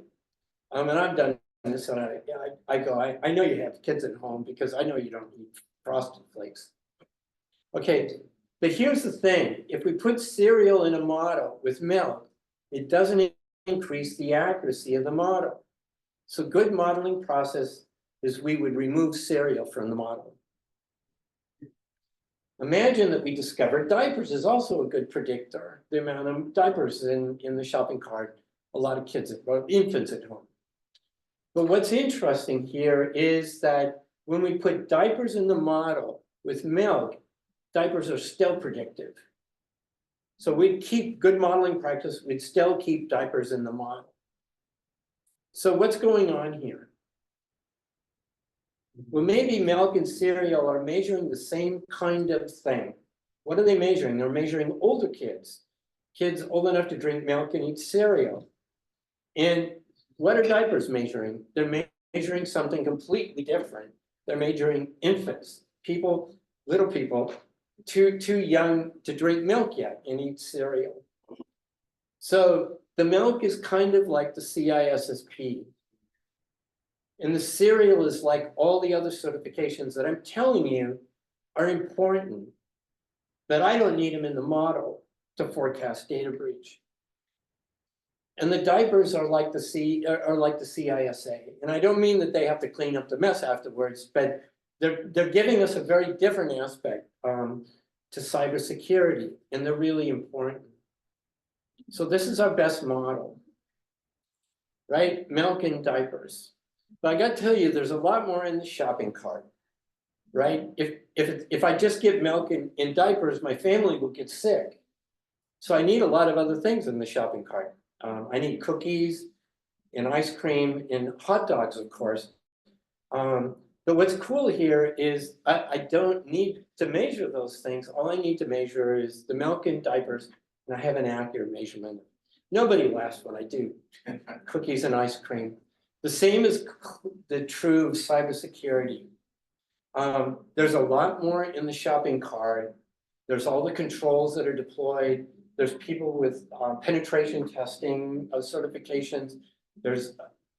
And I've done this, and I know you have kids at home because I know you don't eat Frosted Flakes. Okay, but here's the thing. If we put cereal in a model with milk, it doesn't increase the accuracy of the model. So good modeling process is we would remove cereal from the model. Imagine that we discovered diapers is also a good predictor. The amount of diapers in the shopping cart, a lot of kids, infants at home. But what's interesting here is that when we put diapers in the model with milk, diapers are still predictive. So we'd keep good modeling practice, we'd still keep diapers in the model. So what's going on here? Well, maybe milk and cereal are measuring the same kind of thing. What are they measuring? They're measuring older kids, kids old enough to drink milk and eat cereal. And what are diapers measuring? They're measuring something completely different. They're measuring infants, little people, too young to drink milk yet and eat cereal. So the milk is kind of like the CISSP. And the cereal is like all the other certifications that I'm telling you are important, but I don't need them in the model to forecast data breach. And the diapers are like are like the CISA. And I don't mean that they have to clean up the mess afterwards, but they're giving us a very different aspect to cybersecurity, and they're really important. So this is our best model, right? Milk and diapers. But I got to tell you, there's a lot more in the shopping cart, right? If I just give milk and diapers, my family will get sick. So I need a lot of other things in the shopping cart. I need cookies and ice cream and hot dogs, of course. But what's cool here is I don't need to measure those things. All I need to measure is the milk and diapers, and I have an accurate measurement. Nobody laughs when I do cookies and ice cream. The same is the true of cybersecurity. There's a lot more in the shopping cart. There's all the controls that are deployed. There's people with penetration testing certifications. There's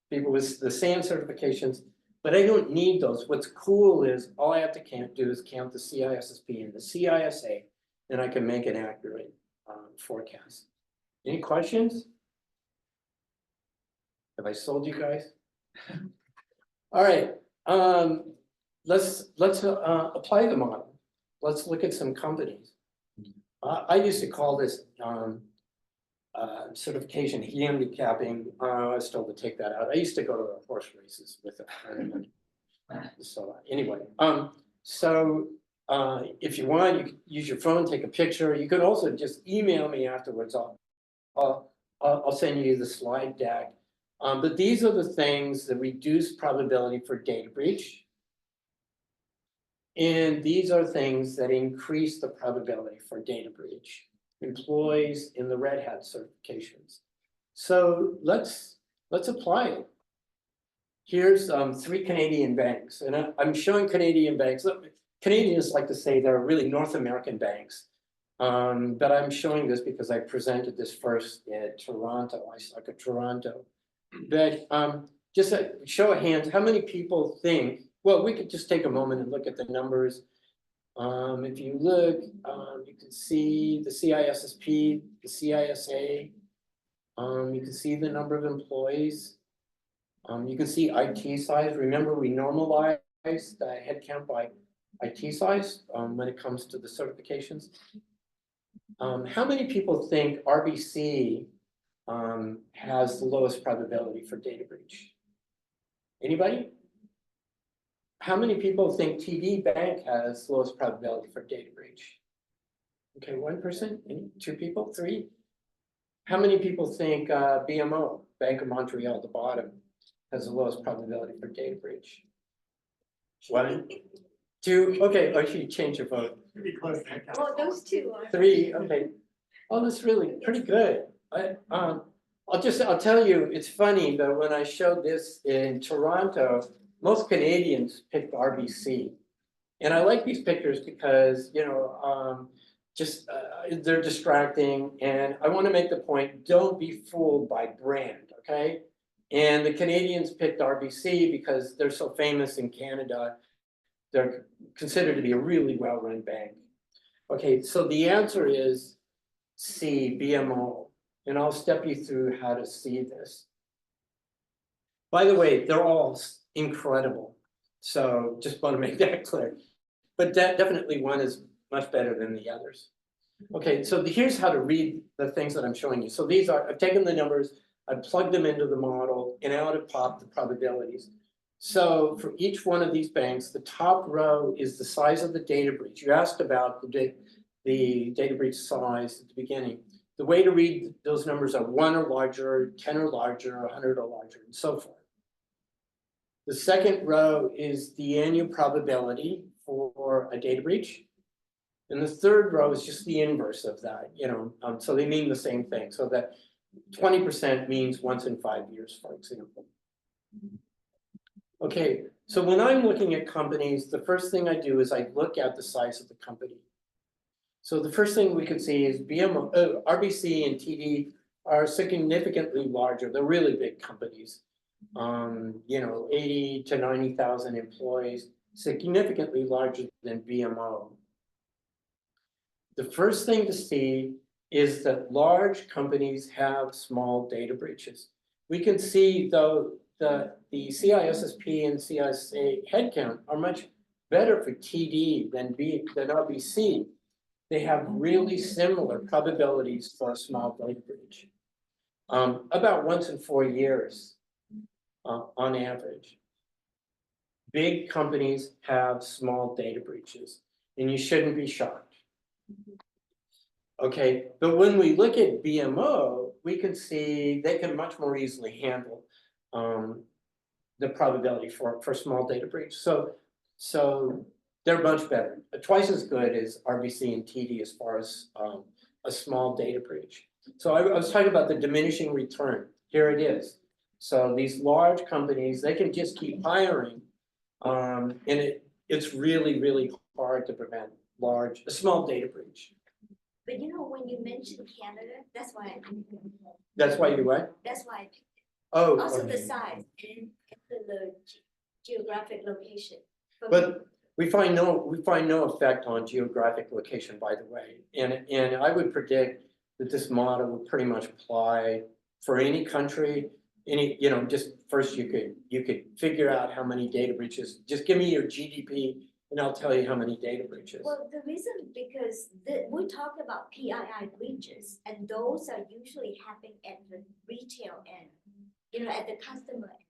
people with the SAM certifications, but I don't need those. What's cool is all I have to do is count the CISSP and the CISA, and I can make an accurate forecast. Any questions? Have I sold you guys? All right, let's apply the model. Let's look at some companies. I used to call this certification handicapping. I was told to take that out. I used to go to the horse races with it. So anyway, if you want, you can use your phone, take a picture. You can also just email me afterwards. I'll send you the slide deck. But these are the things that reduce probability for data breach. And these are things that increase the probability for data breach. Employees in the Red Hat certifications. So let's apply it. Here's 3 Canadian banks, and I'm showing Canadian banks. Canadians like to say they're really North American banks, but I'm showing this because I presented this first at Toronto. I suck at Toronto. But just a show of hands, how many people think? Well, we could just take a moment and look at the numbers. If you look, you can see the CISSP, the CISA. You can see the number of employees. You can see IT size. Remember, we normalized the headcount by IT size when it comes to the certifications. How many people think RBC has the lowest probability for data breach? Anybody? How many people think TD Bank has the lowest probability for data breach? Okay, 1 person, 2 people, 3? How many people think BMO, Bank of Montreal, the bottom, has the lowest probability for data breach? 1, 2, okay, or should you change your vote? Well, those two are. 3, okay. Oh, that's really pretty good. I'll tell you, it's funny that when I showed this in Toronto, most Canadians picked RBC. And I like these pictures because, you know, they're distracting. And I want to make the point, don't be fooled by brand, okay? And the Canadians picked RBC because they're so famous in Canada. They're considered to be a really well-run bank. Okay, so the answer is C, BMO. And I'll step you through how to see this. By the way, they're all incredible. So just want to make that clear. But definitely one is much better than the others. Okay, so here's how to read the things that I'm showing you. So these are, I've taken the numbers, I've plugged them into the model, and out have popped the probabilities. So for each one of these banks, the top row is the size of the data breach. You asked about the data breach size at the beginning. The way to read those numbers are 1 or larger, 10 or larger, 100 or larger, and so forth. The second row is the annual probability for a data breach. And the third row is just the inverse of that, you know, so they mean the same thing. So that 20% means once in 5 years, for example. Okay, so when I'm looking at companies, the first thing I do is I look at the size of the company. So the first thing we can see is BMO, RBC and TD are significantly larger. They're really big companies. You know, 80 to 90,000 employees, significantly larger than BMO. The first thing to see is that large companies have small data breaches. We can see though, the CISSP and CISA headcount are much better for TD than RBC. They have really similar probabilities for a small data breach. About once in 4 years, on average. Big companies have small data breaches, and you shouldn't be shocked. Okay, but when we look at BMO, we can see they can much more easily handle the probability for small data breach. So they're much better, twice as good as RBC and TD as far as a small data breach. So I was talking about the diminishing return. Here it is. So these large companies, they can just keep hiring, and it's really, really hard to prevent a small data breach. But you know, when you mentioned Canada, that's why I picked it. That's why you what? That's why I picked it. Oh, Also the okay. size and the geographic location. But we find no effect on geographic location, by the way. And I would predict that this model would pretty much apply for any country, just first you could figure out how many data breaches. Just give me your GDP and I'll tell you how many data breaches. Well, the reason because we talk about PII breaches, and those are usually happening at the retail end, at the customer end,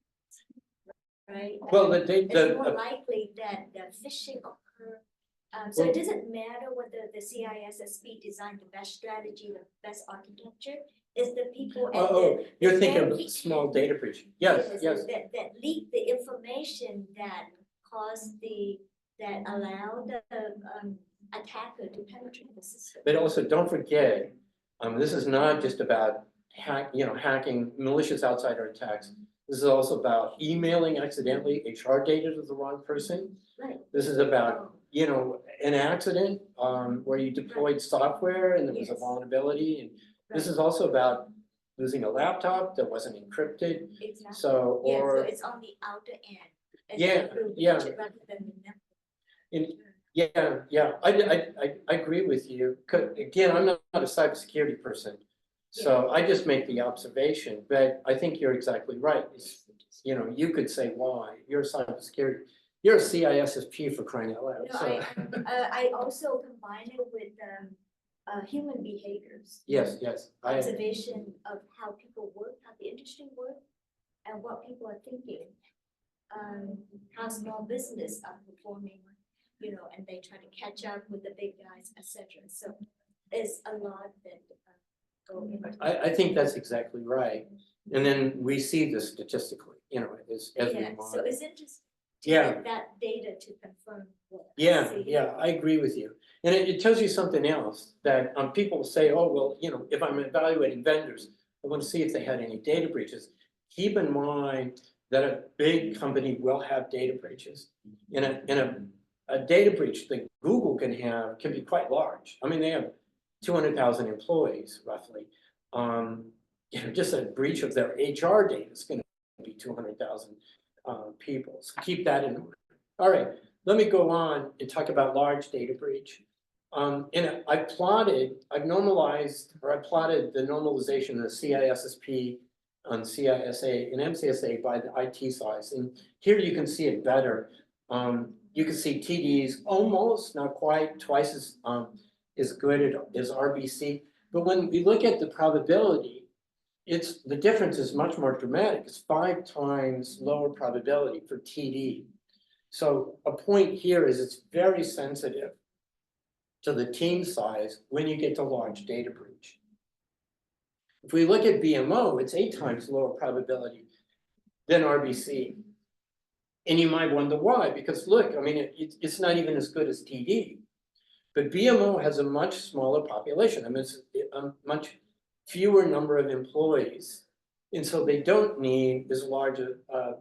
right? Well, It's more likely that the phishing occur. So it doesn't matter whether the CISSP designed the best strategy, the best architecture, it's the people at you're the thinking of very a small end. data breach. Yes. That leak the information that allow the attacker to penetrate the system. But also, don't forget, this is not just about hacking malicious outsider attacks. This is also about emailing accidentally HR data to the wrong person. Right. This is about, an accident, where you deployed software and there was a Yes. vulnerability. And this Right. is also about losing a laptop that wasn't encrypted. Exactly. So, Yeah, so or, it's on the outer end. It's Yeah, the real yeah. breach rather than the network. I agree with you. Again, I'm not a cybersecurity person. So I just make the observation, but I think you're exactly right. You could say why, you're a cybersecurity, you're a CISSP for crying out loud. No, So, I also combine it with human behaviors. yes, Observation of how people work, how the industry work, and what people are thinking. How small business are performing, and they try to catch up with the big guys, etc. So there's a lot that go into. I think that's exactly right. And then we see this statistically, as we Yeah, so monitor. it's interesting to Yeah. get that data to confirm what. I Yeah, see. I agree with you. And it tells you something else that people say, oh, well, if I'm evaluating vendors, I want to see if they had any data breaches. Keep in mind that a big company will have data breaches. In a data breach that Google can be quite large. I mean, they have 200,000 employees roughly. Just a breach of their HR data is going to be 200,000 people. So keep that in mind. All right. Let me go on and talk about large data breach. And I plotted the normalization of the CISSP on CISA and MCSA by the IT size. And here you can see it better. You can see TD's almost, not quite, twice as good as RBC. But when we look at the probability, the difference is much more dramatic. It's 5 times lower probability for TD. So a point here is it's very sensitive to the team size when you get to large data breach. If we look at BMO, it's 8 times lower probability than RBC. And you might wonder why, because look, I mean, it's not even as good as TD. But BMO has a much smaller population. I mean, it's a much fewer number of employees. And so they don't need as large a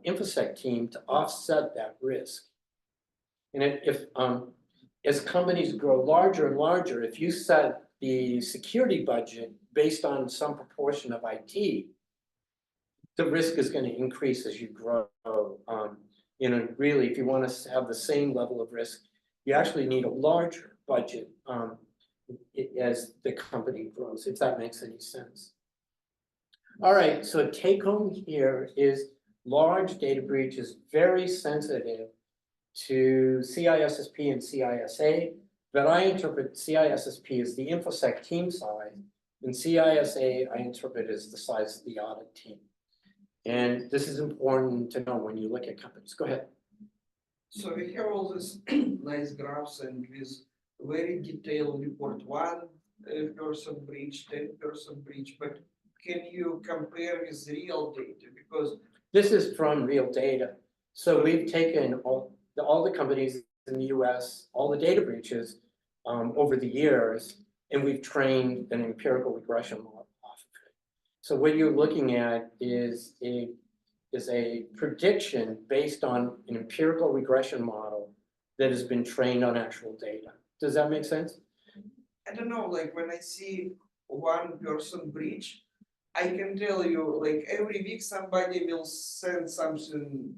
InfoSec team to offset that risk. And as companies grow larger and larger, if you set the security budget based on some proportion of IT, the risk is going to increase as you grow. Really, if you want to have the same level of risk, you actually need a larger budget as the company grows, if that makes any sense. All right, so take home here is large data breach is very sensitive to CISSP and CISA, but I interpret CISSP as the InfoSec team size, and CISA I interpret as the size of the audit team. And this is important to know when you look at companies. Go ahead. So we have all these nice graphs and with very detailed report, one person breach, 10% breach, but can you compare with real data? Because This is from real data. So we've taken all the companies in the US, all the data breaches over the years, and we've trained an empirical regression model off of it. So what you're looking at is a prediction based on an empirical regression model that has been trained on actual data. Does that make sense? I don't know, like when I see one person breach, I can tell you, like every week somebody will send something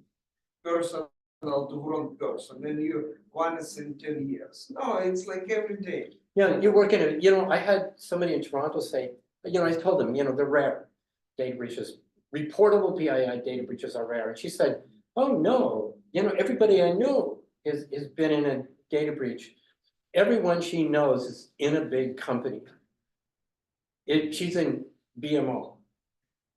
personal to wrong person, and you once in 10 years. No, it's like every day. Yeah, you're working at, I had somebody in Toronto say, I told them, they're rare data breaches. Reportable PII data breaches are rare. And she said, oh no, everybody I know has been in a data breach. Everyone she knows is in a big company. She's in BMO.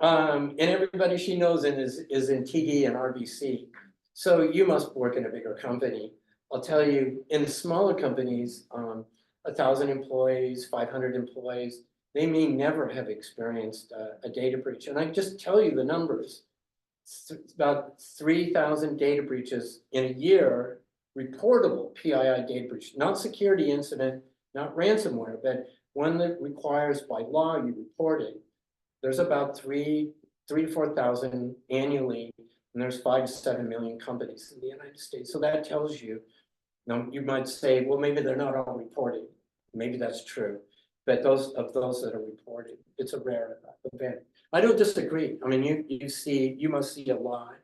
And everybody she knows is in TD and RBC. So you must work in a bigger company. I'll tell you, in the smaller companies, 1,000 employees, 500 employees, they may never have experienced a data breach. And I just tell you the numbers. It's about 3,000 data breaches in a year, reportable PII data breach, not security incident, not ransomware, but one that requires by law you report it. There's about 3,000 to 4,000 annually, and there's 5 to 7 million companies in the United States. So that tells you, you might say, well, maybe they're not all reported. Maybe that's true. But those that are reported, it's a rare event. I don't disagree. I mean, you must see a lot,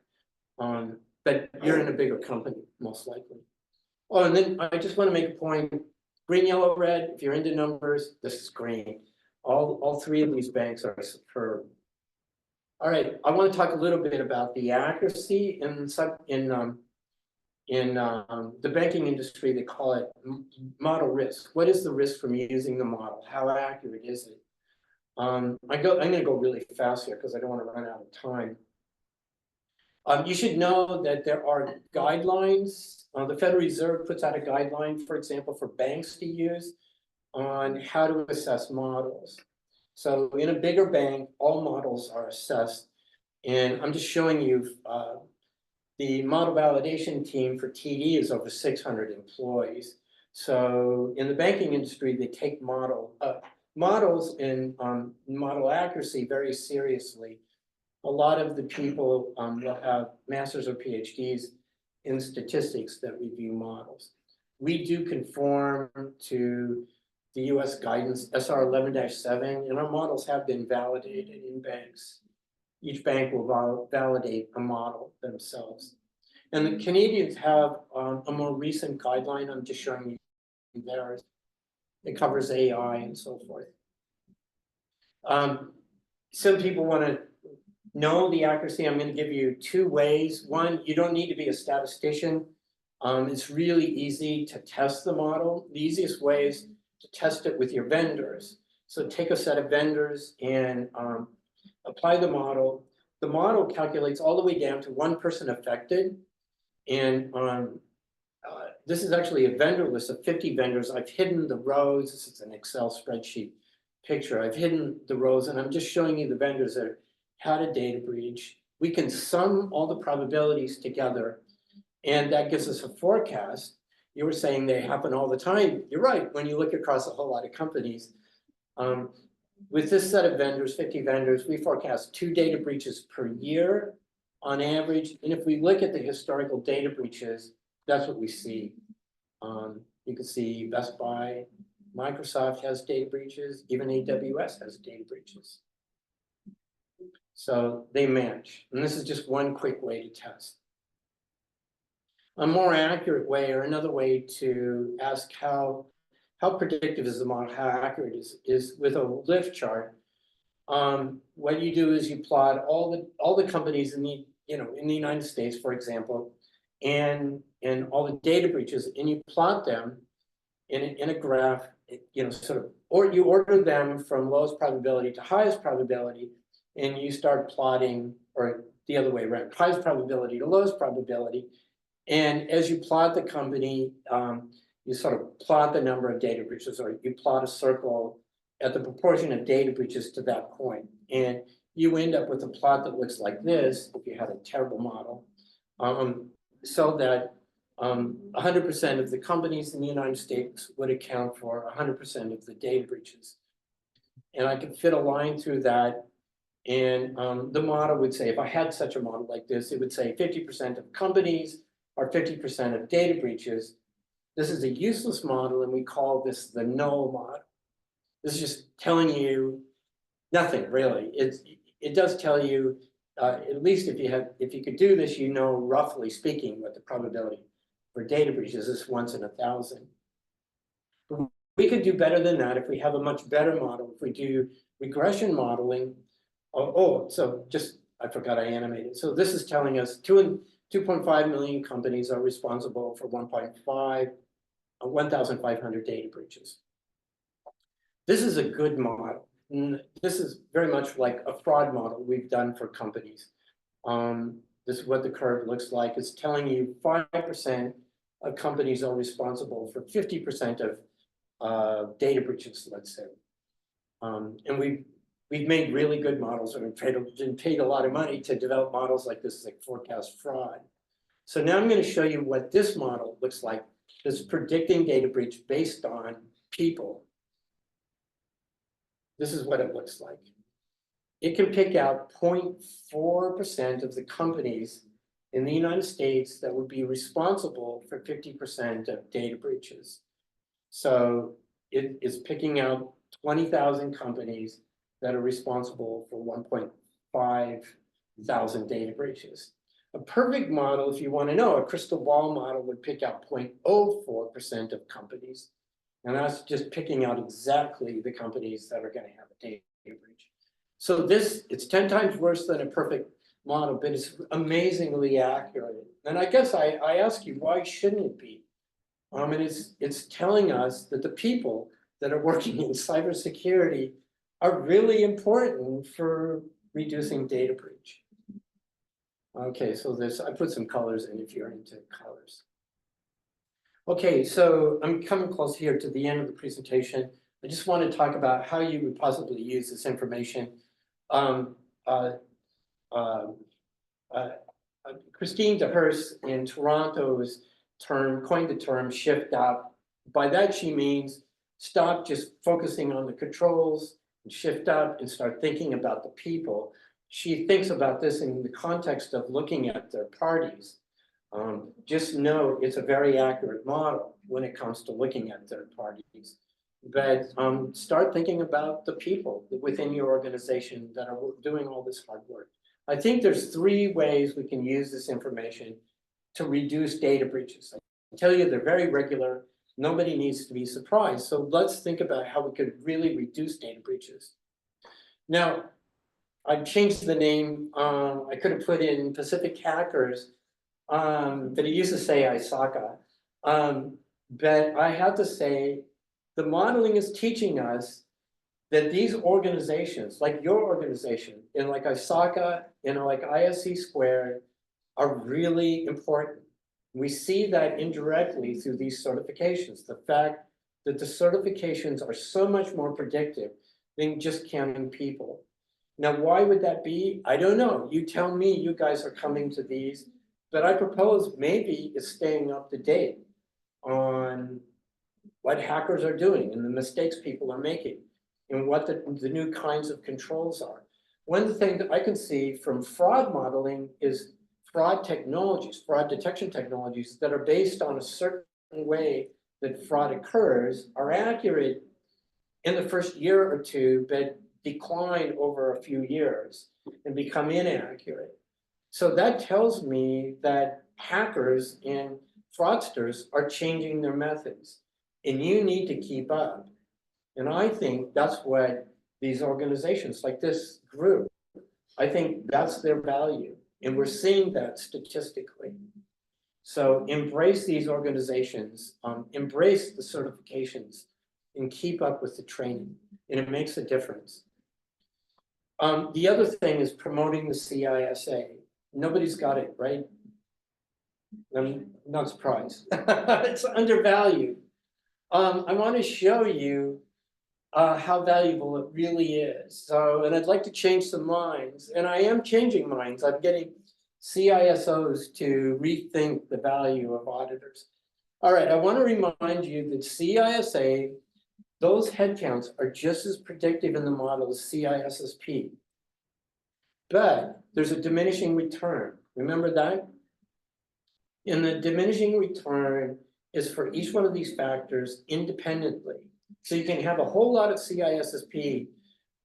but you're in a bigger company, most likely. Oh, and then I just want to make a point, green, yellow, red, if you're into numbers, this is green. All three of these banks are superb. All right, I want to talk a little bit about the accuracy in the banking industry. They call it model risk. What is the risk from using the model? How accurate is it? I'm going to go really fast here because I don't want to run out of time. You should know that there are guidelines. The Federal Reserve puts out a guideline, for example, for banks to use on how to assess models. So in a bigger bank, all models are assessed. And I'm just showing you the model validation team for TD is over 600 employees. So in the banking industry, they take models and model accuracy very seriously. A lot of the people will have masters or PhDs in statistics that review models. We do conform to the US guidance SR 11-7, and our models have been validated in banks. Each bank will validate a model themselves. And the Canadians have a more recent guideline. I'm just showing you theirs. It covers AI and so forth. Some people want to know the accuracy. I'm going to give you 2 ways. One, you don't need to be a statistician. It's really easy to test the model. The easiest way is to test it with your vendors. So take a set of vendors and apply the model. The model calculates all the way down to 1 person affected. And this is actually a vendor list of 50 vendors. I've hidden the rows. This is an Excel spreadsheet picture. I've hidden the rows, and I'm just showing you the vendors that had a data breach. We can sum all the probabilities together, and that gives us a forecast. You were saying they happen all the time. You're right, when you look across a whole lot of companies. With this set of vendors, 50 vendors, we forecast 2 data breaches per year on average. And if we look at the historical data breaches, that's what we see. You can see Best Buy, Microsoft has data breaches, even AWS has data breaches. So they match. And this is just one quick way to test. A more accurate way, or another way to ask how how predictive is the model, how accurate is with a lift chart. What you do is you plot all the companies in the, in the United States, for example, and all the data breaches, and you plot them in a graph, sort of, or you order them from lowest probability to highest probability, and you start plotting, or the other way around, highest probability to lowest probability. And as you plot the company, you sort of plot the number of data breaches, or you plot a circle at the proportion of data breaches to that point. And you end up with a plot that looks like this, if you had a terrible model, so that 100% of the companies in the United States would account for 100% of the data breaches. And I could fit a line through that. And the model would say, if I had such a model like this, it would say 50% of companies are 50% of data breaches. This is a useless model, and we call this the null model. This is just telling you nothing, really. It does tell you, at least if you could do this, roughly speaking, what the probability for data breaches is 1 in 1,000. We could do better than that if we have a much better model. If we do regression modeling. So I forgot I animated. So this is telling us 2.5 million companies are responsible for 1,500 data breaches. This is a good model. This is very much like a fraud model we've done for companies. This is what the curve looks like. It's telling you 5% of companies are responsible for 50% of data breaches, let's say. And we've made really good models, and we've paid a lot of money to develop models like this, like forecast fraud. So now I'm going to show you what this model looks like. This predicting data breach based on people. This is what it looks like. It can pick out 0.4% of the companies in the United States that would be responsible for 50% of data breaches. So it is picking out 20,000 companies that are responsible for 1.5 thousand data breaches. A perfect model, if you want to know, a crystal ball model would pick out 0.04% of companies. And that's just picking out exactly the companies that are going to have a data breach. So it's 10 times worse than a perfect model, but it's amazingly accurate. And I guess I ask you, why shouldn't it be? And it's telling us that the people that are working in cybersecurity are really important for reducing data breach. Okay, so I put some colors in if you're into colors. Okay, so I'm coming close here to the end of the presentation. I just want to talk about how you would possibly use this information. Christine DeHurst in Toronto's coined the term shift up. By that she means stop just focusing on the controls and shift up and start thinking about the people. She thinks about this in the context of looking at their parties. Just know it's a very accurate model when it comes to looking at third parties. But start thinking about the people within your organization that are doing all this hard work. I think there's 3 ways we can use this information to reduce data breaches. I tell you, they're very regular. Nobody needs to be surprised. So let's think about how we could really reduce data breaches. Now, I've changed the name. I could have put in Pacific Hackers, but it used to say ISACA. But I have to say, the modeling is teaching us that these organizations, like your organization, and like ISACA, like ISC Squared, are really important. We see that indirectly through these certifications. The fact that the certifications are so much more predictive than just counting people. Now, why would that be? I don't know. You tell me. You guys are coming to these, but I propose maybe it's staying up to date on what hackers are doing and the mistakes people are making and what the new kinds of controls are. One thing that I can see from fraud modeling is fraud technologies, fraud detection technologies that are based on a certain way that fraud occurs are accurate in the first year or 2, but decline over a few years and become inaccurate. So that tells me that hackers and fraudsters are changing their methods. and you need to keep up. And I think that's what these organizations like this group, I think that's their value, and we're seeing that statistically. So embrace these organizations, embrace the certifications, and keep up with the training, and it makes a difference. The other thing is promoting the CISA. Nobody's got it, right? I'm not surprised. It's undervalued. I want to show you how valuable it really is. So, and I'd like to change some minds, and I am changing minds. I'm getting CISOs to rethink the value of auditors. All right, I want to remind you that CISA, those headcounts are just as predictive in the model as CISSP. But there's a diminishing return. Remember that? And the diminishing return is for each one of these factors independently. So you can have a whole lot of CISSP,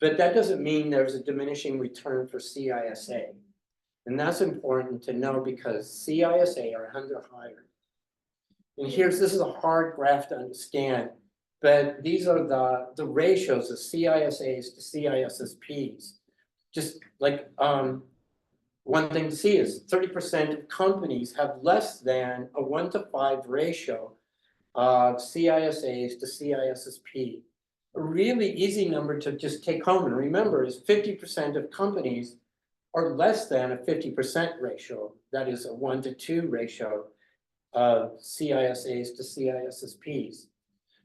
but that doesn't mean there's a diminishing return for CISA. And that's important to know because CISA are under hired. And this is a hard graph to understand, but these are the ratios of CISAs to CISSPs. Just like one thing to see is 30% of companies have less than a 1-to-5 ratio of CISAs to CISSP. A really easy number to just take home and remember is 50% of companies are less than a 50% ratio. That is a 1-to-2 ratio of CISAs to CISSPs.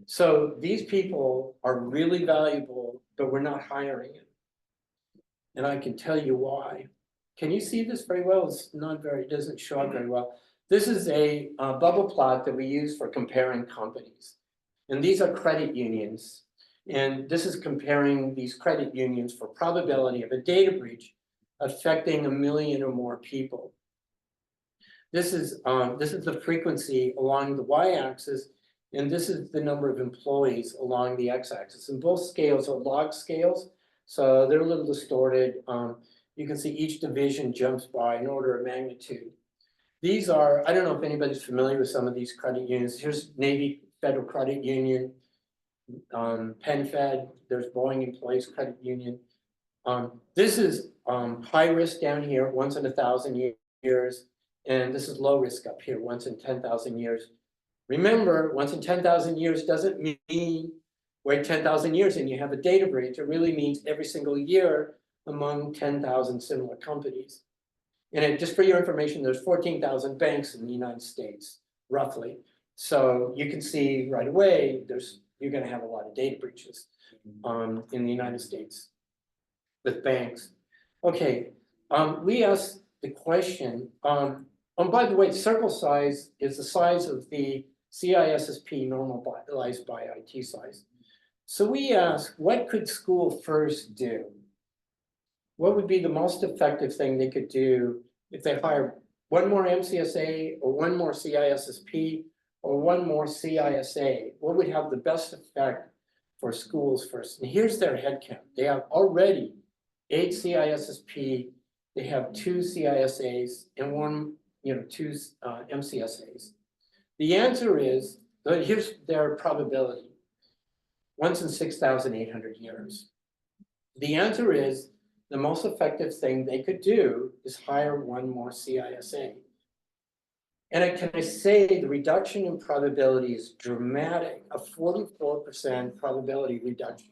So these people are really valuable, but we're not hiring them. And I can tell you why. Can you see this very well? It's not very, it doesn't show up very well. This is a bubble plot that we use for comparing companies. And these are credit unions. And this is comparing these credit unions for probability of a data breach affecting 1 million or more people. This is the frequency along the y-axis, and this is the number of employees along the x-axis. And both scales are log scales, so they're a little distorted. You can see each division jumps by an order of magnitude. These are, I don't know if anybody's familiar with some of these credit unions. Here's Navy Federal Credit Union, PenFed, there's Boeing Employees Credit Union. This is high risk down here, once in 1,000 years, and this is low risk up here, once in 10,000 years. Remember, once in 10,000 years doesn't mean wait 10,000 years and you have a data breach. It really means every single year among 10,000 similar companies. And just for your information, there's 14,000 banks in the United States, roughly. So you can see right away, you're going to have a lot of data breaches in the United States with banks. Okay, we asked the question, by the way, circle size is the size of the CISSP normalized by IT size. So we asked, what could school first do? What would be the most effective thing they could do if they hire one more MCSA or one more CISSP or one more CISA? What would have the best effect for schools first? And here's their headcount. They have already 8 CISSP, they have 2 CISAs and 2 MCSAs. The answer is, here's their probability, once in 6,800 years. The answer is, the most effective thing they could do is hire one more CISA. And can I say the reduction in probability is dramatic, a 44% probability reduction.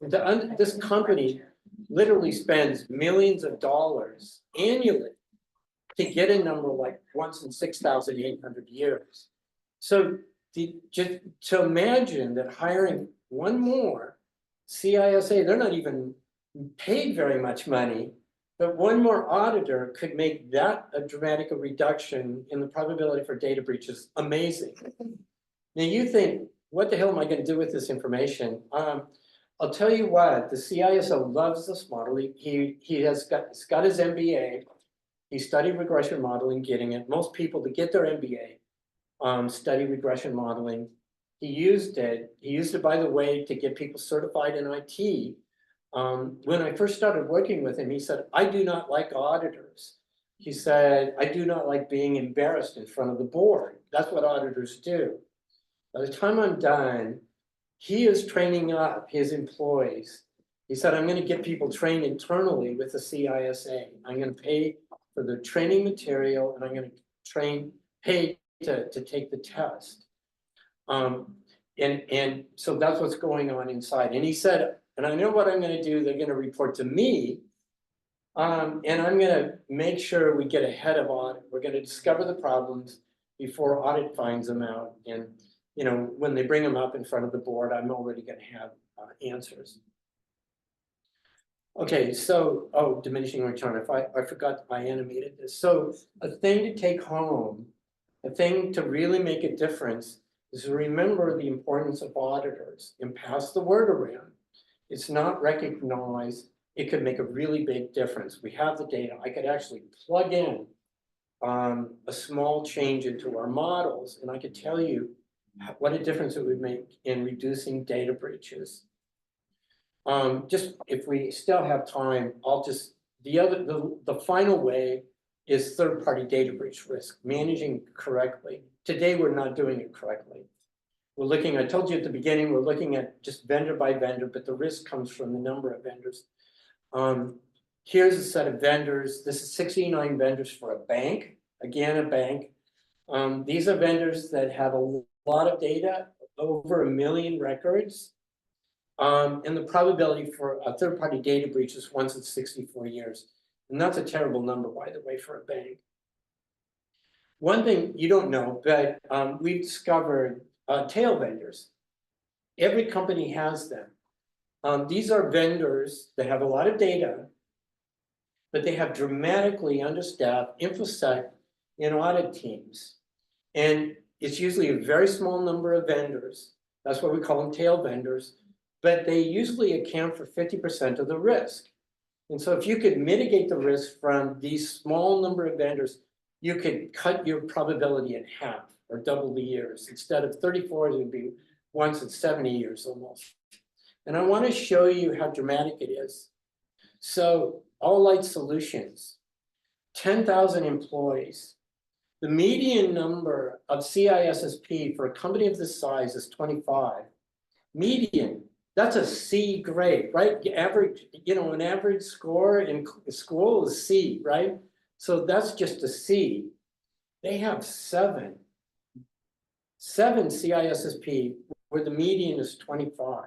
This company literally spends millions of dollars annually to get a number like once in 6,800 years. So just to imagine that hiring one more CISA, they're not even paid very much money, but one more auditor could make that a dramatic reduction in the probability for data breaches. Amazing. Now you think, what the hell am I going to do with this information? I'll tell you what, the CISO loves this model. He's got his MBA. He studied regression modeling, getting it. Most people to get their MBA study regression modeling. He used it. He used it, by the way, to get people certified in IT. When I first started working with him, he said, I do not like auditors. He said, I do not like being embarrassed in front of the board. That's what auditors do. By the time I'm done, he is training up his employees. He said, I'm gonna get people trained internally with the CISA. I'm gonna pay for the training material and I'm gonna pay to take the test. And so that's what's going on inside. And he said, and I know what I'm gonna do, they're gonna report to me. And I'm gonna make sure we get ahead of audit. We're gonna discover the problems before audit finds them out. And, you know, when they bring them up in front of the board, I'm already gonna have answers. Okay, so, oh, diminishing return, I forgot I animated this. So a thing to take home, a thing to really make a difference is to remember the importance of auditors and pass the word around. It's not recognized. It could make a really big difference. We have the data. I could actually plug in a small change into our models, and I could tell you what a difference it would make in reducing data breaches. Just if we still have time, I'll just, the final way is third-party data breach risk, managing correctly. Today, we're not doing it correctly. We're looking, I told you at the beginning, we're looking at just vendor by vendor, but the risk comes from the number of vendors. Here's a set of vendors. This is 69 vendors for a bank, again, a bank. These are vendors that have a lot of data, over 1 million records. And the probability for a third-party data breach is once it's 64 years. And that's a terrible number, by the way, for a bank. One thing you don't know, but we've discovered tail vendors. Every company has them. These are vendors that have a lot of data, but they have dramatically understaffed InfoSec and audit teams. And it's usually a very small number of vendors. That's why we call them tail vendors, but they usually account for 50% of the risk. And so if you could mitigate the risk from these small number of vendors, you could cut your probability in half or double the years. Instead of 34, it would be once in 70 years almost. And I want to show you how dramatic it is. So All Light Solutions, 10,000 employees. The median number of CISSP for a company of this size is 25. Median, that's a C grade, right? Average, you know, an average score in school is C, right? So that's just a C. They have seven CISSP where the median is 25.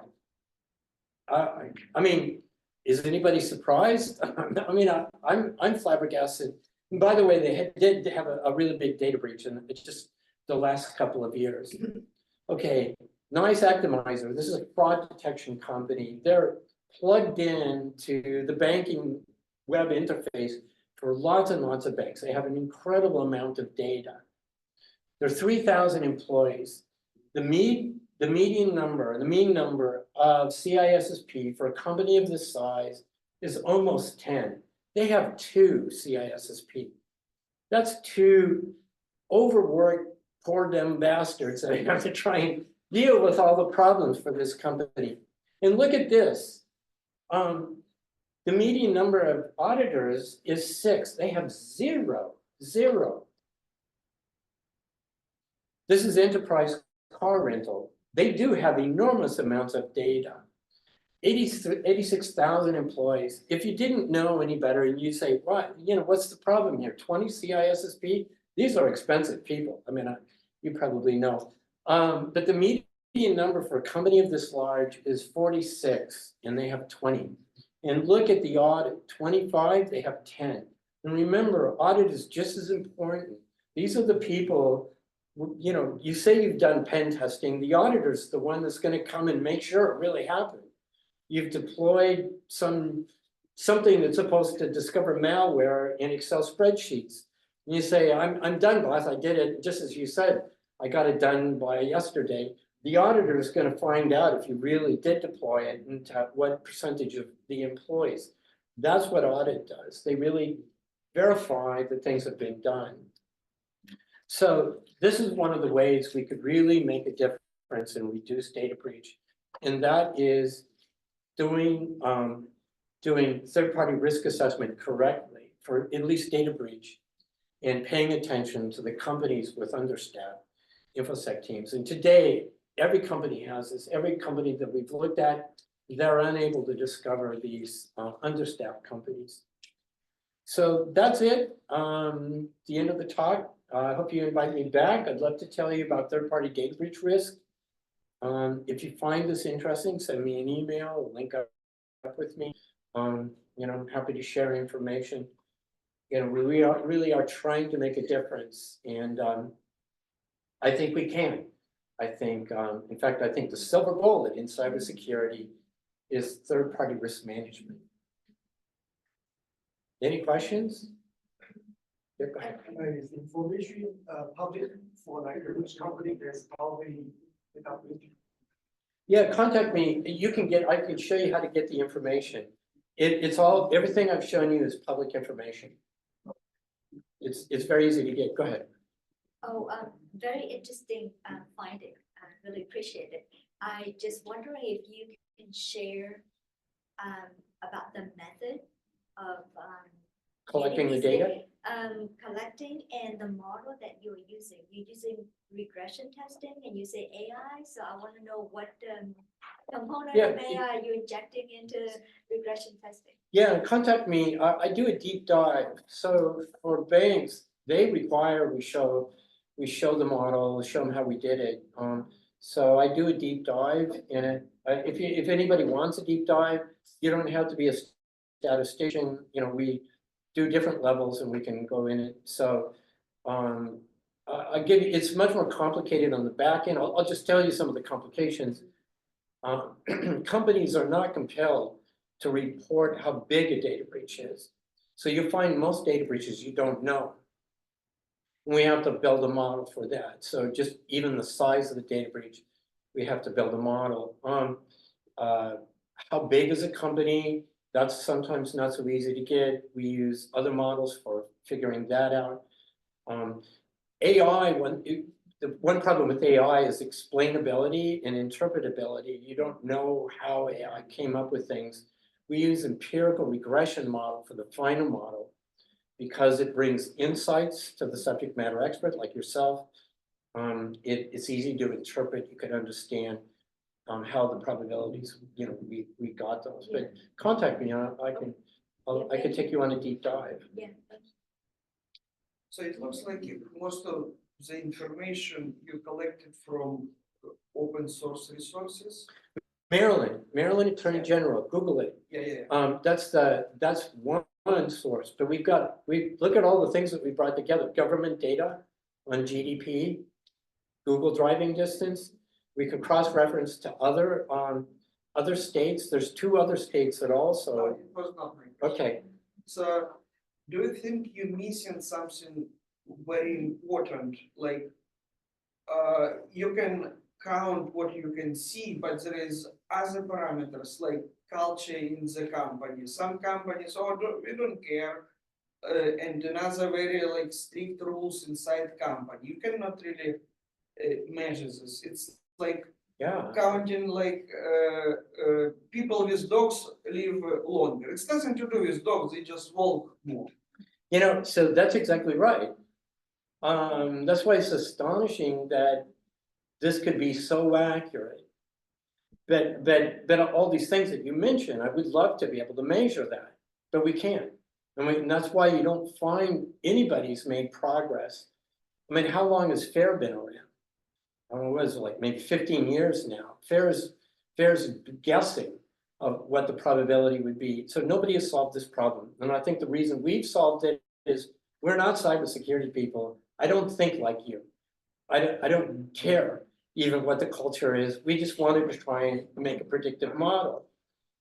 I mean, is anybody surprised? I mean, I'm flabbergasted. And by the way, they did have a really big data breach, and it's just the last couple of years. Okay, Nice Actimizer. This is a fraud detection company. They're plugged in to the banking web interface for lots and lots of banks. They have an incredible amount of data. There are 3,000 employees. The mean number of CISSP for a company of this size is almost 10. They have 2 CISSP. That's 2 overworked, poor dumb bastards that have to try and deal with all the problems for this company. And look at this. The median number of auditors is 6. They have 0. This is enterprise car rental. They do have enormous amounts of data. 86,000 employees. If you didn't know any better and you say, what, you know, what's the problem here? 20 CISSP? These are expensive people. I mean, you probably know. But the median number for a company of this large is 46, and they have 20. And look at the audit, 25, they have 10. And remember, audit is just as important. These are the people, you know, you say you've done pen testing, the auditor's the one that's gonna come and make sure it really happened. You've deployed something that's supposed to discover malware in Excel spreadsheets. And you say, I'm done, boss, I did it, just as you said, I got it done by yesterday. The auditor is going to find out if you really did deploy it and what percentage of the employees. That's what audit does. They really verify that things have been done. So this is one of the ways we could really make a difference and reduce data breach. And that is doing third-party risk assessment correctly for at least data breach and paying attention to the companies with understaffed InfoSec teams. And today, every company has this, every company that we've looked at, they're unable to discover these understaffed companies. So that's it, the end of the talk. I hope you invite me back. I'd love to tell you about third-party data breach risk. If you find this interesting, send me an email, or link up with me. You know, I'm happy to share information. You know, we really are trying to make a difference, and I think we can. I think, in fact, I think the silver bullet in cybersecurity is third-party risk management. Any questions? Yeah, go ahead. Is information public for like which company there's probably without link? Yeah, contact me. You can get, I can show you how to get the information. It's all, everything I've shown you is public information. It's very easy to get. Go ahead. Oh, very interesting finding. I really appreciate it. I just wondering if you can share about the method of Collecting the getting these data. collecting and the model that you're using. You're using regression testing and you say AI, so I want to know what component Yeah, of AI you're injecting into regression testing. Yeah, contact me. I do a deep dive. So for banks, they require we show the model, show them how we did it. So I do a deep dive in it. If anybody wants a deep dive, you don't have to be a statistician. You know, we do different levels and we can go in it. So I give you, it's much more complicated on the back end. I'll just tell you some of the complications. Companies are not compelled to report how big a data breach is. So you find most data breaches you don't know. We have to build a model for that. So just even the size of the data breach, we have to build a model. How big is a company? That's sometimes not so easy to get. We use other models for figuring that out. AI, the one problem with AI is explainability and interpretability. You don't know how AI came up with things. We use empirical regression model for the final model because it brings insights to the subject matter expert like yourself. It's easy to interpret. You can understand how the probabilities, you know, we got those. But contact me. I can take you on a deep dive. Yeah. So it looks like most of the information you collected from open source resources. Maryland Attorney General, Google it. Yeah. That's one source, but we look at all the things that we brought together, government data on GDP, Google driving distance. We could cross-reference to other states. There's 2 other states that also. No, it was not my question. Okay, So do you think you're missing something very important? Like you can count what you can see, but there is other parameters like culture in the company. Some companies, we don't care. And another very like strict rules inside company. You cannot really measure this. It's like yeah. counting like people with dogs live longer. It's nothing to do with dogs, they just walk more. You know, so that's exactly right. That's why it's astonishing that this could be so accurate. But all these things that you mentioned, I would love to be able to measure that, but we can't. And that's why you don't find anybody's made progress. I mean, how long has FAIR been around? I don't know, what is it, like maybe 15 years now? FAIR's guessing of what the probability would be. So nobody has solved this problem. And I think the reason we've solved it is we're not cybersecurity people. I don't think like you. I don't care even what the culture is. We just wanted to try and make a predictive model,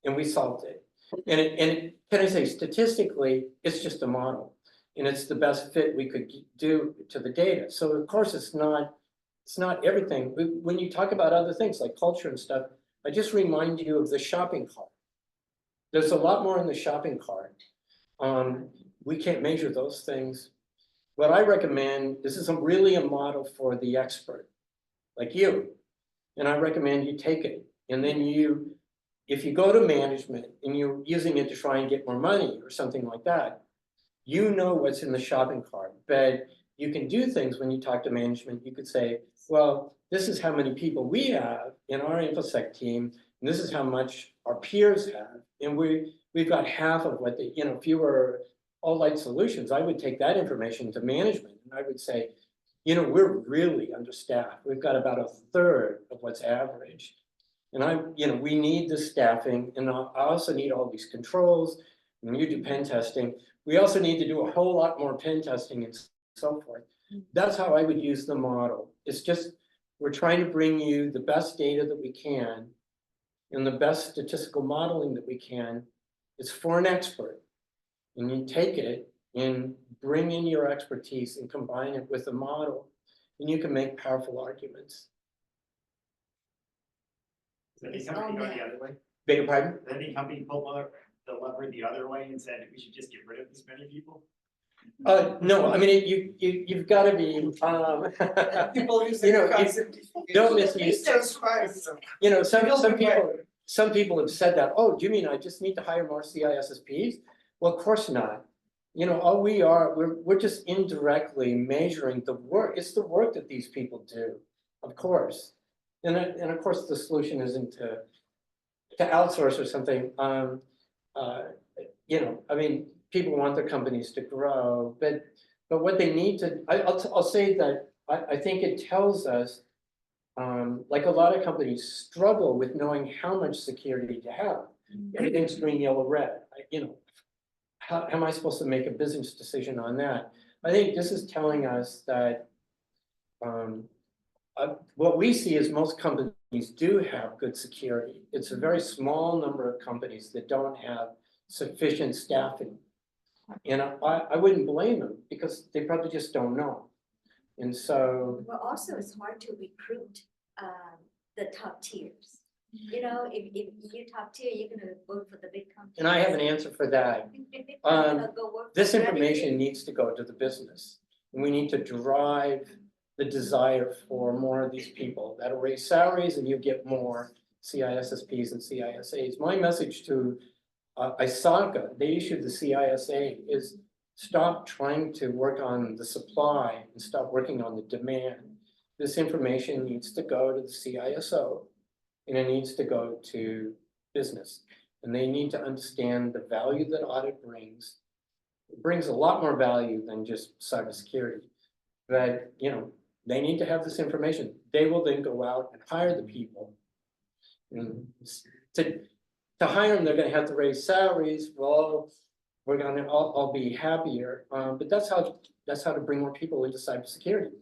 and we solved it. And can I say, statistically, it's just a model, and it's the best fit we could do to the data. So of course, it's not everything. When you talk about other things like culture and stuff, I just remind you of the shopping cart. There's a lot more in the shopping cart. We can't measure those things. What I recommend, this is really a model for the expert, like you. And I recommend you take it. And then if you go to management and you're using it to try and get more money or something like that, you know what's in the shopping cart. But you can do things when you talk to management. You could say, well, this is how many people we have in our InfoSec team, and this is how much our peers have. And we've got half of what they, if you were All Light Solutions, I would take that information to management and I would say, we're really understaffed. We've got about a third of what's average. And we need the staffing, and I also need all these controls. When you do pen testing, we also need to do a whole lot more pen testing and so forth. That's how I would use the model. It's just, we're trying to bring you the best data that we can and the best statistical modeling that we can. It's for an expert. And you take it and bring in your expertise and combine it with the model, and you can make powerful arguments. Is any company going the other way? Beg your pardon? Is any company pulled the lever the other way and said we should just get rid of this many people? No, I mean, you've got to be, People use You know, the concept. don't misuse- It's fine, so. some people have said that, oh, do you mean I just need to hire more CISSPs? Well, of course not. All we're just indirectly measuring the work. It's the work that these people do, of course. And of course, the solution isn't to outsource or something. I mean, people want their companies to grow, but what they need to, I'll say that I think it tells us, like a lot of companies struggle with knowing how much security to have. Everything's green, yellow, red. How am I supposed to make a business decision on that? I think this is telling us that what we see is most companies do have good security. It's a very small number of companies that don't have sufficient staffing. And I wouldn't blame them because they probably just don't know. And so. Well, also it's hard to recruit the top tiers. If you're top tier, you're gonna work for the big company. And I have an answer for that. This information needs to go to the business. And we need to drive the desire for more of these people. That'll raise salaries and you get more CISSPs and CISAs. My message to ISACA, they issued the CISA, is stop trying to work on the supply and stop working on the demand. This information needs to go to the CISO and it needs to go to business. And they need to understand the value that audit brings. It brings a lot more value than just cybersecurity. But, they need to have this information. They will then go out and hire the people. And to hire them, they're gonna have to raise salaries. Well, we're gonna all be happier. But that's how to bring more people into cybersecurity.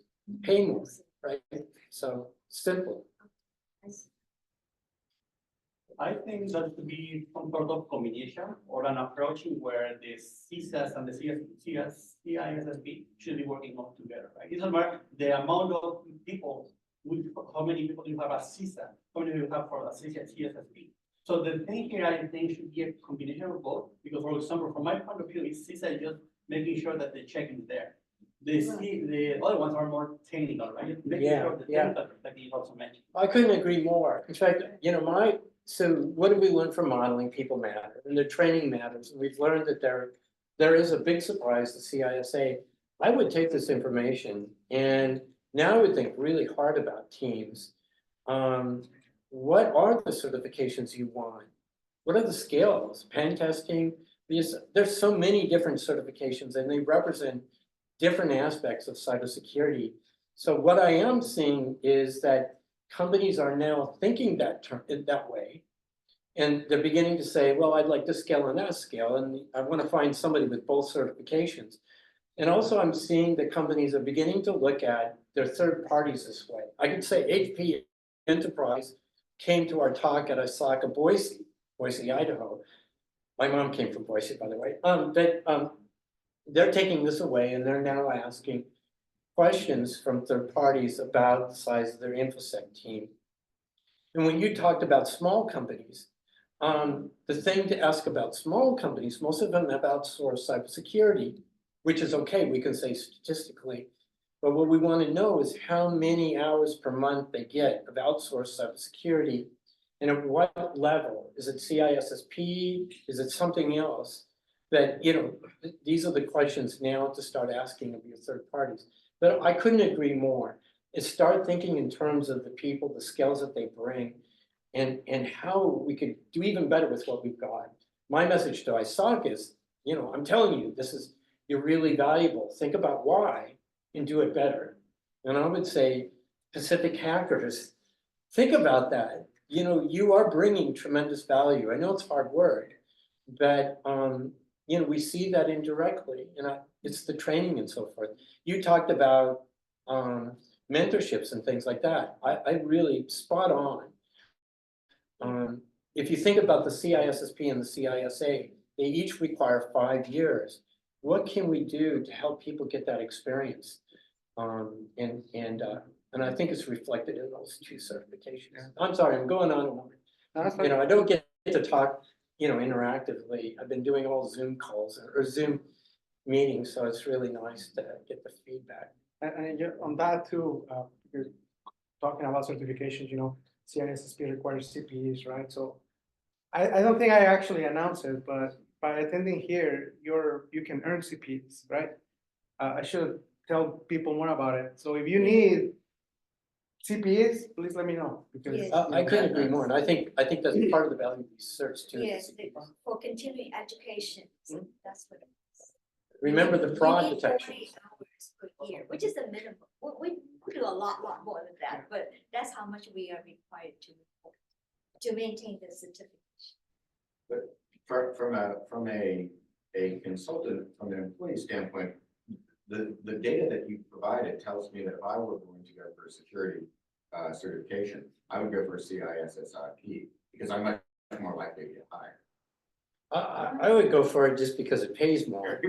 Pay more, right? So simple. I think that to be some sort of combination or an approach where the CISAs and the CISSP should be working all together, right? It's about the amount of people, how many people you have as CISA, how many you have for a CISSP. So the thing here, I think, should be a combination of both, because for example, from my point of view, CISA is just making sure that the check is there. The other ones are more technical, right? Making sure the technical that you also mentioned. I couldn't agree more. In fact, so what do we learn from modeling? People matter and their training matters. And we've learned that there is a big surprise to CISA. I would take this information and now I would think really hard about teams. What are the certifications you want? What are the skills? Pen testing? Because there's so many different certifications and they represent different aspects of cybersecurity. So what I am seeing is that companies are now thinking that way. And they're beginning to say, well, I'd like this scale and that scale, and I want to find somebody with both certifications. And also I'm seeing that companies are beginning to look at their third parties this way. I could say HP Enterprise came to our talk at ISACA Boise, Idaho. My mom came from Boise, by the way. They're taking this away and they're now asking questions from third parties about the size of their InfoSec team. And when you talked about small companies, the thing to ask about small companies, most of them have outsourced cybersecurity, which is okay, we can say statistically. But what we want to know is how many hours per month they get of outsourced cybersecurity and at what level. Is it CISSP? Is it something else? That, these are the questions now to start asking of your third parties. But I couldn't agree more, is start thinking in terms of the people, the skills that they bring, and how we could do even better with what we've got. My message to ISOC is, I'm telling you, you're really valuable, think about why and do it better. And I would say Pacific Hackers, think about that. You are bringing tremendous value. I know it's hard work, but we see that indirectly, and it's the training and so forth. You talked about mentorships and things like that. I really spot on. If you think about the CISSP and the CISA, they each require 5 years. What can we do to help people get that experience? And I think it's reflected in those 2 certifications. I'm sorry, I'm going on and on. No, that's fine. I don't get to talk, interactively. I've been doing all Zoom calls or Zoom meetings, so it's really nice to get the feedback. And on that too, you're talking about certifications, CISSP requires CPEs, right? So I don't think I actually announced it, but by attending here, you can earn CPEs, right? I should tell people more about it. So if you need CPEs, please let me know, because. Yes. I couldn't agree more, and I think that's part of the value of research too. Yes, for continuing education, so that's what. Remember the fraud We need detection. 40 hours per year, which is the minimum. We do a lot more than that, but that's how much we are required to report to maintain the certificate. From a consultant, from an employee standpoint, the data that you provided tells me that if I were going to go for a security certification, I would go for a CISSIP, because I'm much more likely to get hired. I would go for it just because it pays more.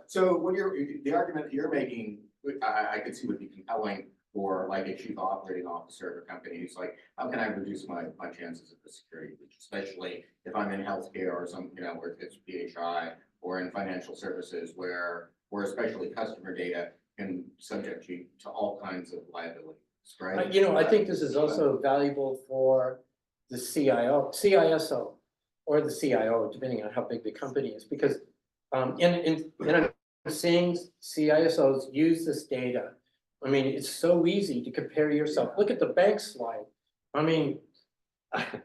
So what the argument you're making, I could see would be compelling for like a chief operating officer of a company who's like, how can I reduce my chances of the security breach, especially if I'm in healthcare or some, where it's PHI, or in financial services where especially customer data can subject you to all kinds of liabilities, right? I think this is also valuable for the CISO, or the CIO, depending on how big the company is, because I'm seeing CISOs use this data. I mean, it's so easy to compare yourself. Look at the bank slide. I mean, and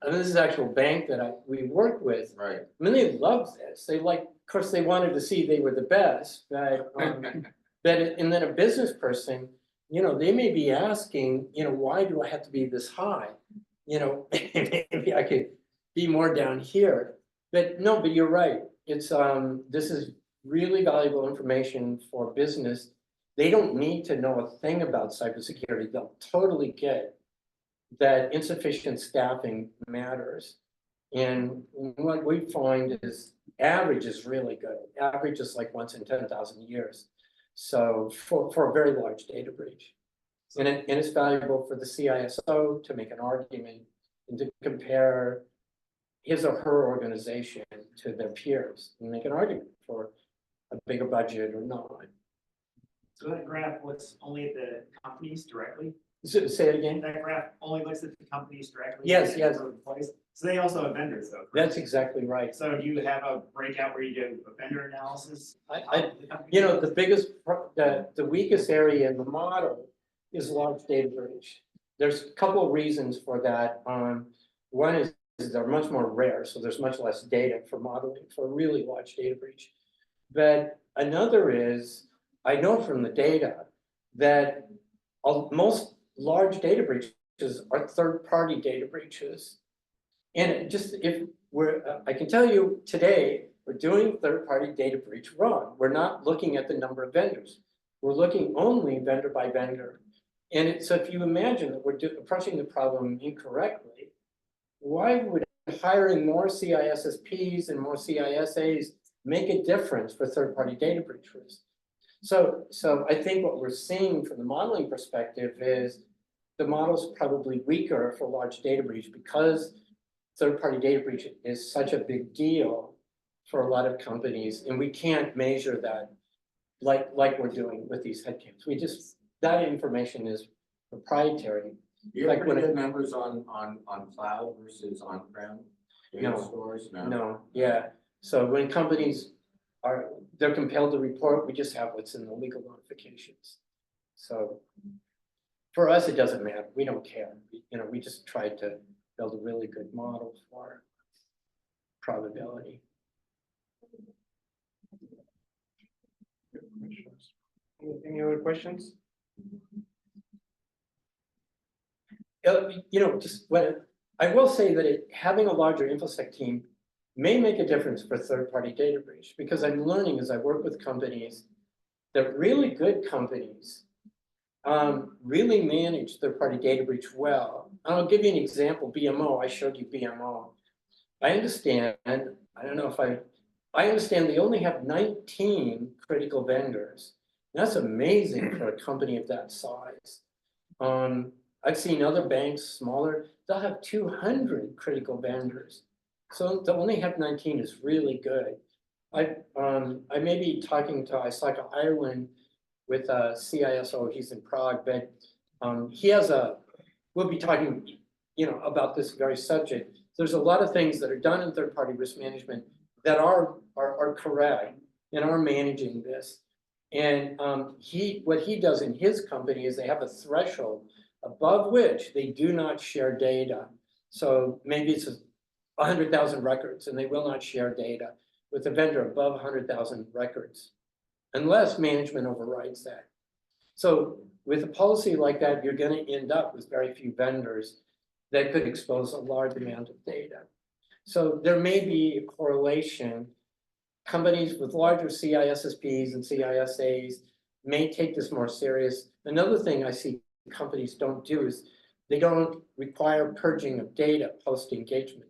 this is actual bank that we worked with. Right. I mean, they love this. Of course, they wanted to see they were the best, but and then a business person, they may be asking, why do I have to be this high? Maybe I could be more down here. But you're right. It's this is really valuable information for business. They don't need to know a thing about cybersecurity. They'll totally get that insufficient staffing matters. And what we find is average is really good. Average is like once in 10,000 years. So for a very large data breach. And it's valuable for the CISO to make an argument and to compare his or her organization to their peers and make an argument for a bigger budget or not. So that graph looks only at the companies directly? Say it again? That graph only looks at the companies directly? Yes, yes. So they also have vendors though? correct? That's exactly right. So do you have a breakout where you do a vendor analysis? The biggest, the weakest area in the model is large data breach. There's a couple of reasons for that. One is they're much more rare, so there's much less data for modeling for a really large data breach. But another is, I know from the data that most large data breaches are third-party data breaches. And I can tell you today, we're doing third-party data breach wrong. We're not looking at the number of vendors. We're looking only vendor by vendor. And so if you imagine that we're approaching the problem incorrectly, why would hiring more CISSPs and more CISAs make a difference for third-party data breach risk? So I think what we're seeing from the modeling perspective is the model's probably weaker for large data breach because third-party data breach is such a big deal for a lot of companies, and we can't measure that like we're doing with these headcounts. That information is proprietary. You have pretty good numbers on cloud versus on-prem data No. stores? No, yeah. So when companies they're compelled to report, we just have what's in the legal notifications. So for us, it doesn't matter, we don't care, we just tried to build a really good model for probability. Any other questions? Just when, I will say that having a larger InfoSec team may make a difference for third-party data breach, because I'm learning as I work with companies that really good companies really manage third-party data breach well. I'll give you an example, BMO, I showed you BMO. I understand, I don't know if I understand they only have 19 critical vendors. That's amazing for a company of that size. I've seen other banks smaller, they'll have 200 critical vendors. So to only have 19 is really good. I may be talking to ISACA Ireland with a CISO, he's in Prague, but he has we'll be talking, about this very subject. There's a lot of things that are done in third-party risk management that are correct and are managing this. And what he does in his company is they have a threshold above which they do not share data. So maybe it's 100,000 records and they will not share data with a vendor above 100,000 records unless management overrides that. So with a policy like that, you're going to end up with very few vendors that could expose a large amount of data. So there may be a correlation. Companies with larger CISSPs and CISAs may take this more serious. Another thing I see companies don't do is they don't require purging of data post-engagement.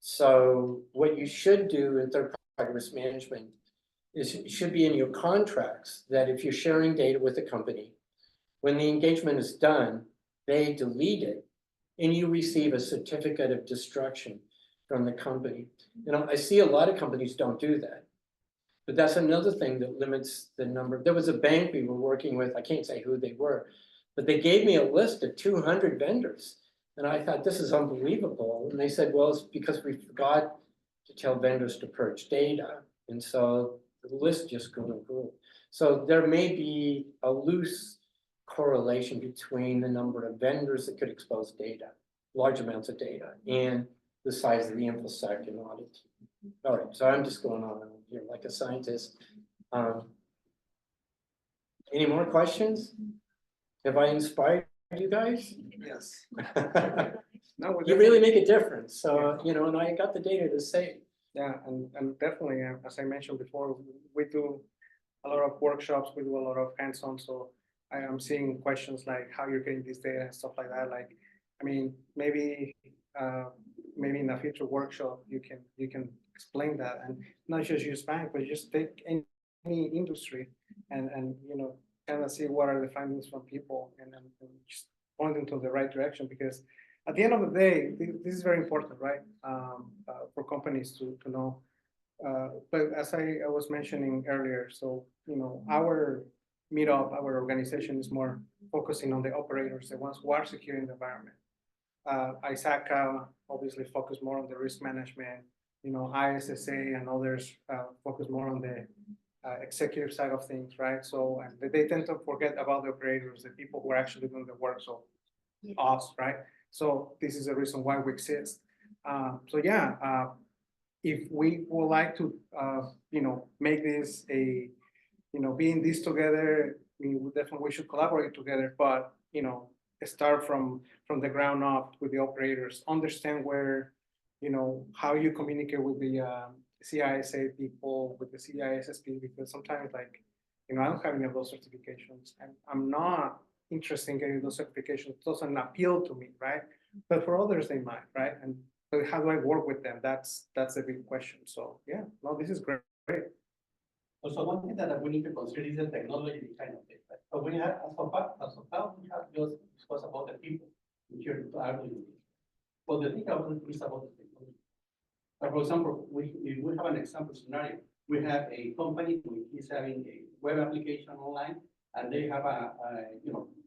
So what you should do in third-party risk management is it should be in your contracts that if you're sharing data with a company, when the engagement is done, they delete it and you receive a certificate of destruction from the company. I see a lot of companies don't do that. But that's another thing that limits the number. There was a bank we were working with, I can't say who they were, but they gave me a list of 200 vendors. And I thought, this is unbelievable. And they said, well, it's because we forgot to tell vendors to purge data. And so the list just grew and grew. So there may be a loose correlation between the number of vendors that could expose data, large amounts of data, and the size of the InfoSec and audit team. All right, so I'm just going on here like a scientist. Any more questions? Have I inspired you guys? Yes. No, You really make a difference. So, and I got the data to say. Yeah, and definitely, as I mentioned before, we do a lot of workshops, we do a lot of hands-on, so I am seeing questions like how you're getting this data and stuff like that. Like, I mean, maybe in a future workshop, you can explain that, and not just use bank, but just take any industry and kind of see what are the findings from people and just point them to the right direction, because at the end of the day, this is very important, right? For companies to know. But as I was mentioning earlier, so our meetup, our organization is more focusing on the operators, the ones who are securing the environment. ISACA obviously focus more on the risk management. ISSA and others focus more on the executive side of things, right? So they tend to forget about the operators, the people who are actually doing the work. So us, right? So this is the reason why we exist. So yeah, if we would like to, make this a, being this together, we should collaborate together, but, start from the ground up with the operators, understand where, how you communicate with the CISA people, with the CISSP, because sometimes I don't have any of those certifications and I'm not interested in getting those certifications. It doesn't appeal to me, right? But for others they might, right? And but how do I work with them? That's a big question. So yeah, no, this is great. Also, one thing that we need to consider is the technology behind of it. Right? So we have, as of now, we have just discussed about the people, which are arguing. But the thing I want to is about the technology. For example, we have an example scenario. We have a company which is having a web application online, and they have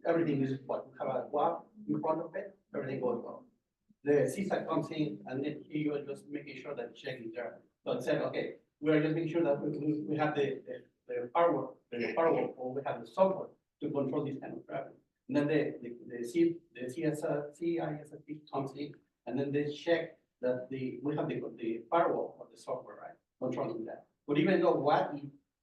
everything is what we have a web in front of it, everything goes well. The CISA comes in and then he was just making sure that check is there. So it said, okay, we are just making sure that we have the hardware, or we have the software to control this kind of traffic. And then the CISSP comes in, and then they check that we have the firewall of the software, right, controlling that. But even though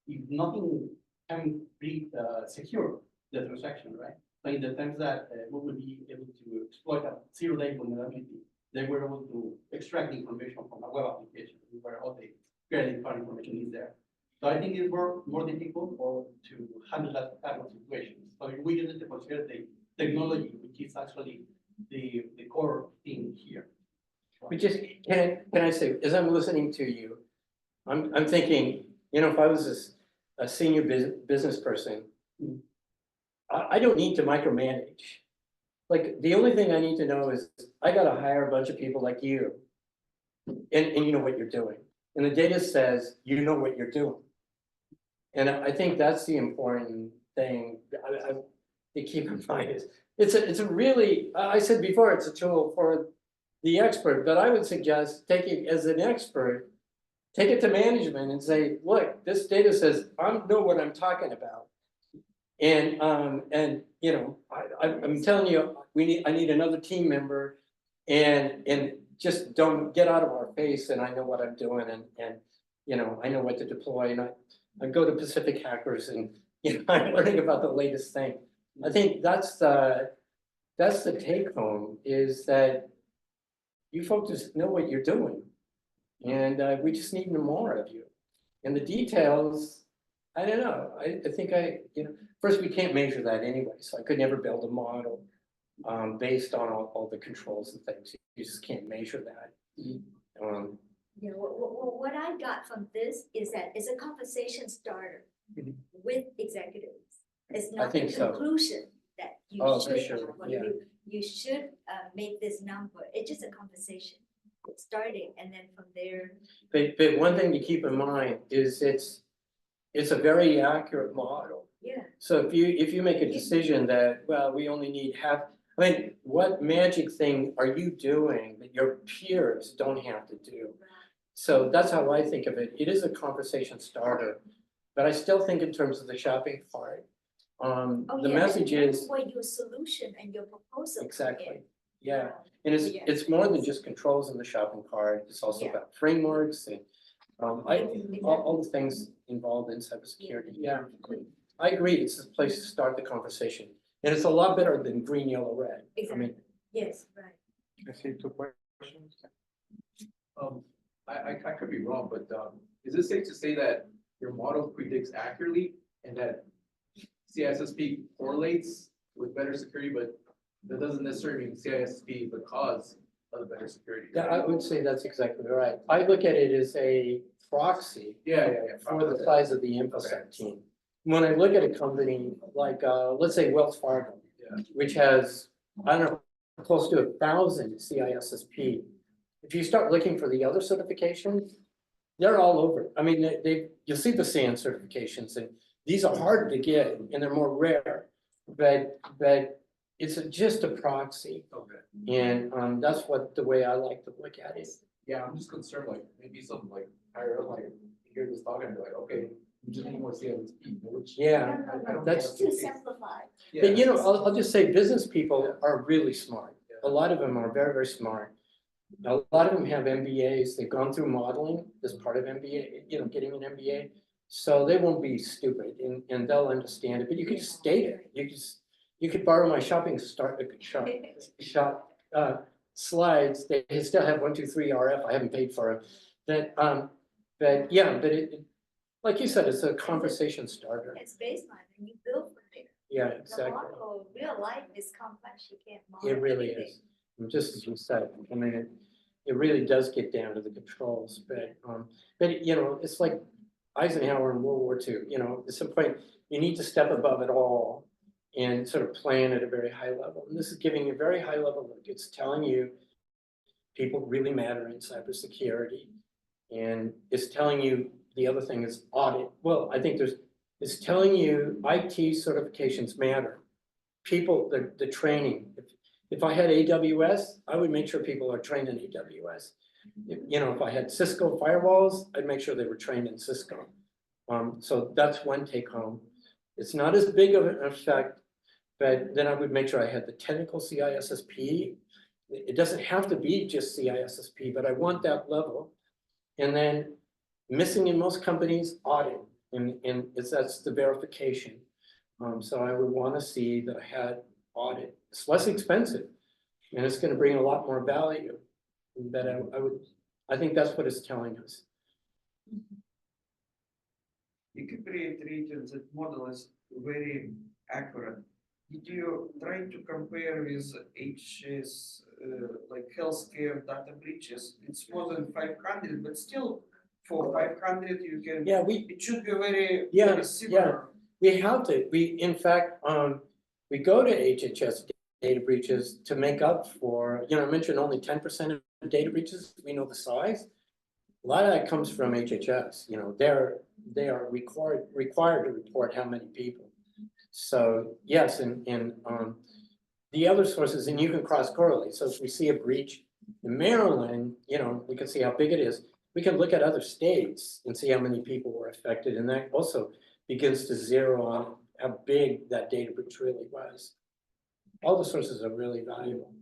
if nothing can be secure the transaction, right? But in the terms that we will be able to exploit a zero-day vulnerability, then we're able to extract the information from a web application where all the credit card information is there. So I think it's more difficult or to handle that type of situation. So we need to consider the technology, which is actually the core thing here. We just, can I say, as I'm listening to you, I'm thinking, you know, if I was a senior business person, I don't need to micromanage. Like, the only thing I need to know is, I gotta hire a bunch of people like you. And you know what you're doing. And the data says, you know what you're doing. And I think that's the important thing to keep in mind is, it's a really, I said before, it's a tool for the expert, but I would suggest taking as an expert, take it to management and say, look, this data says, I know what I'm talking about. And you know, I'm telling you, I need another team member, and just don't get out of our face, and I know what I'm doing, and you know, I know what to deploy, and I go to Pacific Hackers, and you know, I'm learning about the latest thing. I think that's the take home, is that you folks just know what you're doing, and we just need more of you. And the details, I don't know, I think you know, first, we can't measure that anyway, so I could never build a model based on all the controls and things. You just can't measure that. Yeah, what I got from this is that it's a conversation starter with executives. It's not the think so. conclusion that you Oh, for should, sure, or yeah. you should make this number. It's just a conversation starting, and then from there. But one thing to keep in mind is it's a very accurate model. Yeah. So if you make a decision that, well, we only need half, I mean, what magic thing are you doing that your peers don't have to do? So that's how I think of it. It is a conversation starter, but I still think in terms of the shopping part. The message is where your solution and your proposal. exactly, yeah, and it's more than just controls in the shopping cart. It's also Yeah. about frameworks and all the things involved in cybersecurity. Yeah, I agree. It's a place to start the conversation, and it's a lot better than green, yellow, red. I mean, Yes, right. I see 2 questions. I could be wrong, but is it safe to say that your model predicts accurately and that CISSP correlates with better security, but that doesn't necessarily mean CISSP is the cause of the better security? yeah, I would say that's exactly right. I look at it as a proxy Yeah. for the size of the InfoSec team. When I look at a company like, let's say Wells Fargo, Yeah. which has, I don't know, close to 1,000 CISSP. If you start looking for the other certifications, they're all over. I mean, you'll see the SAN certifications, and these are harder to get and they're more rare, but it's just a proxy. Okay. And that's the way I like to look at it. Yeah, I'm just concerned, like, maybe something like higher up, like, you hear this talk and be like, okay, you just need more CISSP, which. Yeah, that's- It's too simplified. But you know, I'll just say business people are really smart. A lot of them are very, very smart. A lot of them have MBAs. They've gone through modeling as part of MBA, you know, getting an MBA. So they won't be stupid and they'll understand it, but you can just state it. You could borrow my slides. They still have 1, 2, 3 RF. I haven't paid for it. But yeah, but it, like you said, it's a conversation starter. It's baseline, and you build from there. Yeah, The exactly. model, real life is complex, you can't model It really everything. is. And just as you said, I mean, it really does get down to the controls, but you know, it's like Eisenhower in World War II, you know, at some point, you need to step above it all and sort of plan at a very high level. And this is giving you a very high level look. It's telling you people really matter in cybersecurity. And it's telling you the other thing is audit. Well, I think it's telling you IT certifications matter. People, the training. If I had AWS, I would make sure people are trained in AWS. You know, if I had Cisco firewalls, I'd make sure they were trained in Cisco. So that's one take home. It's not as big of an effect, but then I would make sure I had the technical CISSP. It doesn't have to be just CISSP, but I want that level. And then missing in most companies, audit, and that's the verification. So I would want to see that I had audit. It's less expensive, and it's going to bring a lot more value. But I think that's what it's telling us. You keep reiterating that model is very accurate. Did you try to compare with HS, like healthcare data breaches? It's more than 500, but still for 500 you can. Yeah, It should be very, Yeah, very similar. we have to. In fact, we go to HHS data breaches to make up for, I mentioned only 10% of data breaches. We know the size. A lot of that comes from HHS. They are required to report how many people. So yes, and the other sources, and you can cross correlate. So if we see a breach in Maryland, we can see how big it is. We can look at other states and see how many people were affected, and that also begins to zero on how big that data breach really was. All the sources are really valuable.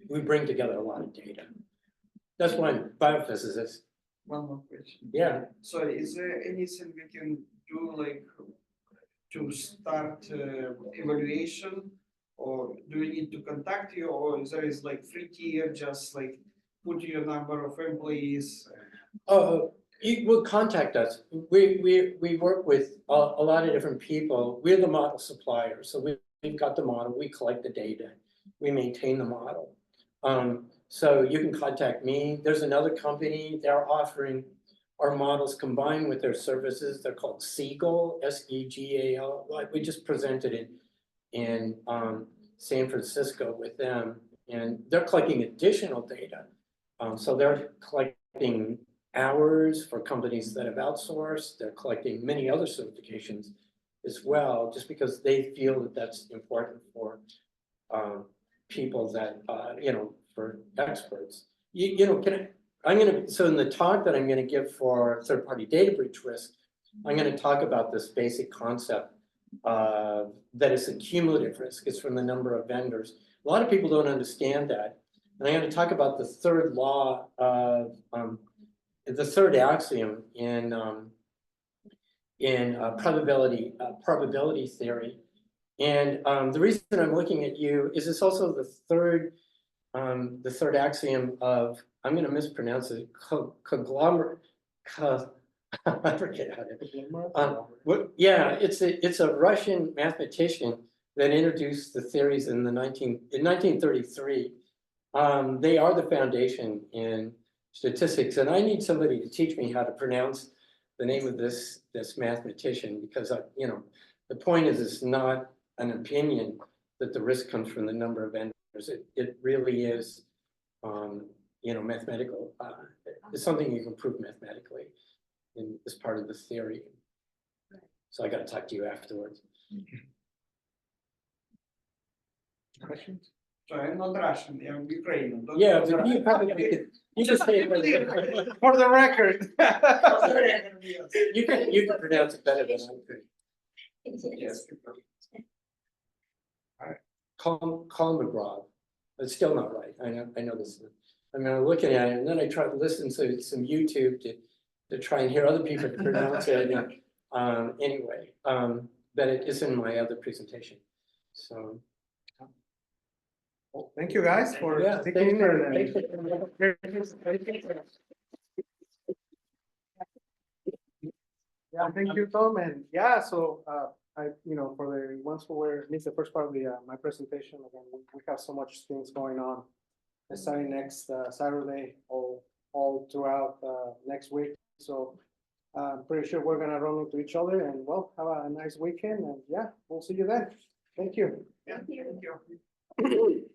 We bring together a lot of data. That's why biophysicists, One more question. yeah. So is there anything we can do like to start evaluation? Or do we need to contact you, or is there like free tier, just like put your number of employees? You will contact us. We work with a lot of different people. We're the model supplier, so we've got the model, we collect the data, we maintain the model. So you can contact me. There's another company, they're offering our models combined with their services. They're called Segal, SEGAL. We just presented it in San Francisco with them, and they're collecting additional data. So they're collecting hours for companies that have outsourced. They're collecting many other certifications as well, just because they feel that that's important for people that, for experts. So in the talk that I'm gonna give for third-party data breach risk, I'm gonna talk about this basic concept that is a cumulative risk. It's from the number of vendors. A lot of people don't understand that. And I'm gonna talk about the third law of, the third axiom in probability theory. And the reason I'm looking at you is it's also the third axiom of, I'm going to mispronounce it, conglomerate. I forget how to. Yeah, it's a Russian mathematician that introduced the theories in 1933. They are the foundation in statistics, and I need somebody to teach me how to pronounce the name of this mathematician, because the point is, it's not an opinion that the risk comes from the number of vendors. It really is, mathematical. It's something you can prove mathematically as part of the theory. So I got to talk to you afterwards. Questions? So I'm not Russian, I'm Ukrainian. Don't- Yeah, but you probably could. You just say it. For the record. You can pronounce it better than I could. Yes. Kolmogorov. It's still not right. I know this. I'm looking at it, and then I try to listen to some YouTube to try and hear other people pronounce it. Anyway, but it is in my other presentation. So. Well, thank you guys for Yeah, sticking thanks in. Yeah, thank you, Tom, and yeah, so for the ones who missed the first part of my presentation, again, we have so much things going on. Starting next Saturday, all throughout next week, so I'm pretty sure we're gonna run into each other, and well, have a nice weekend, and yeah, we'll see you then. Thank you. Yeah, thank you.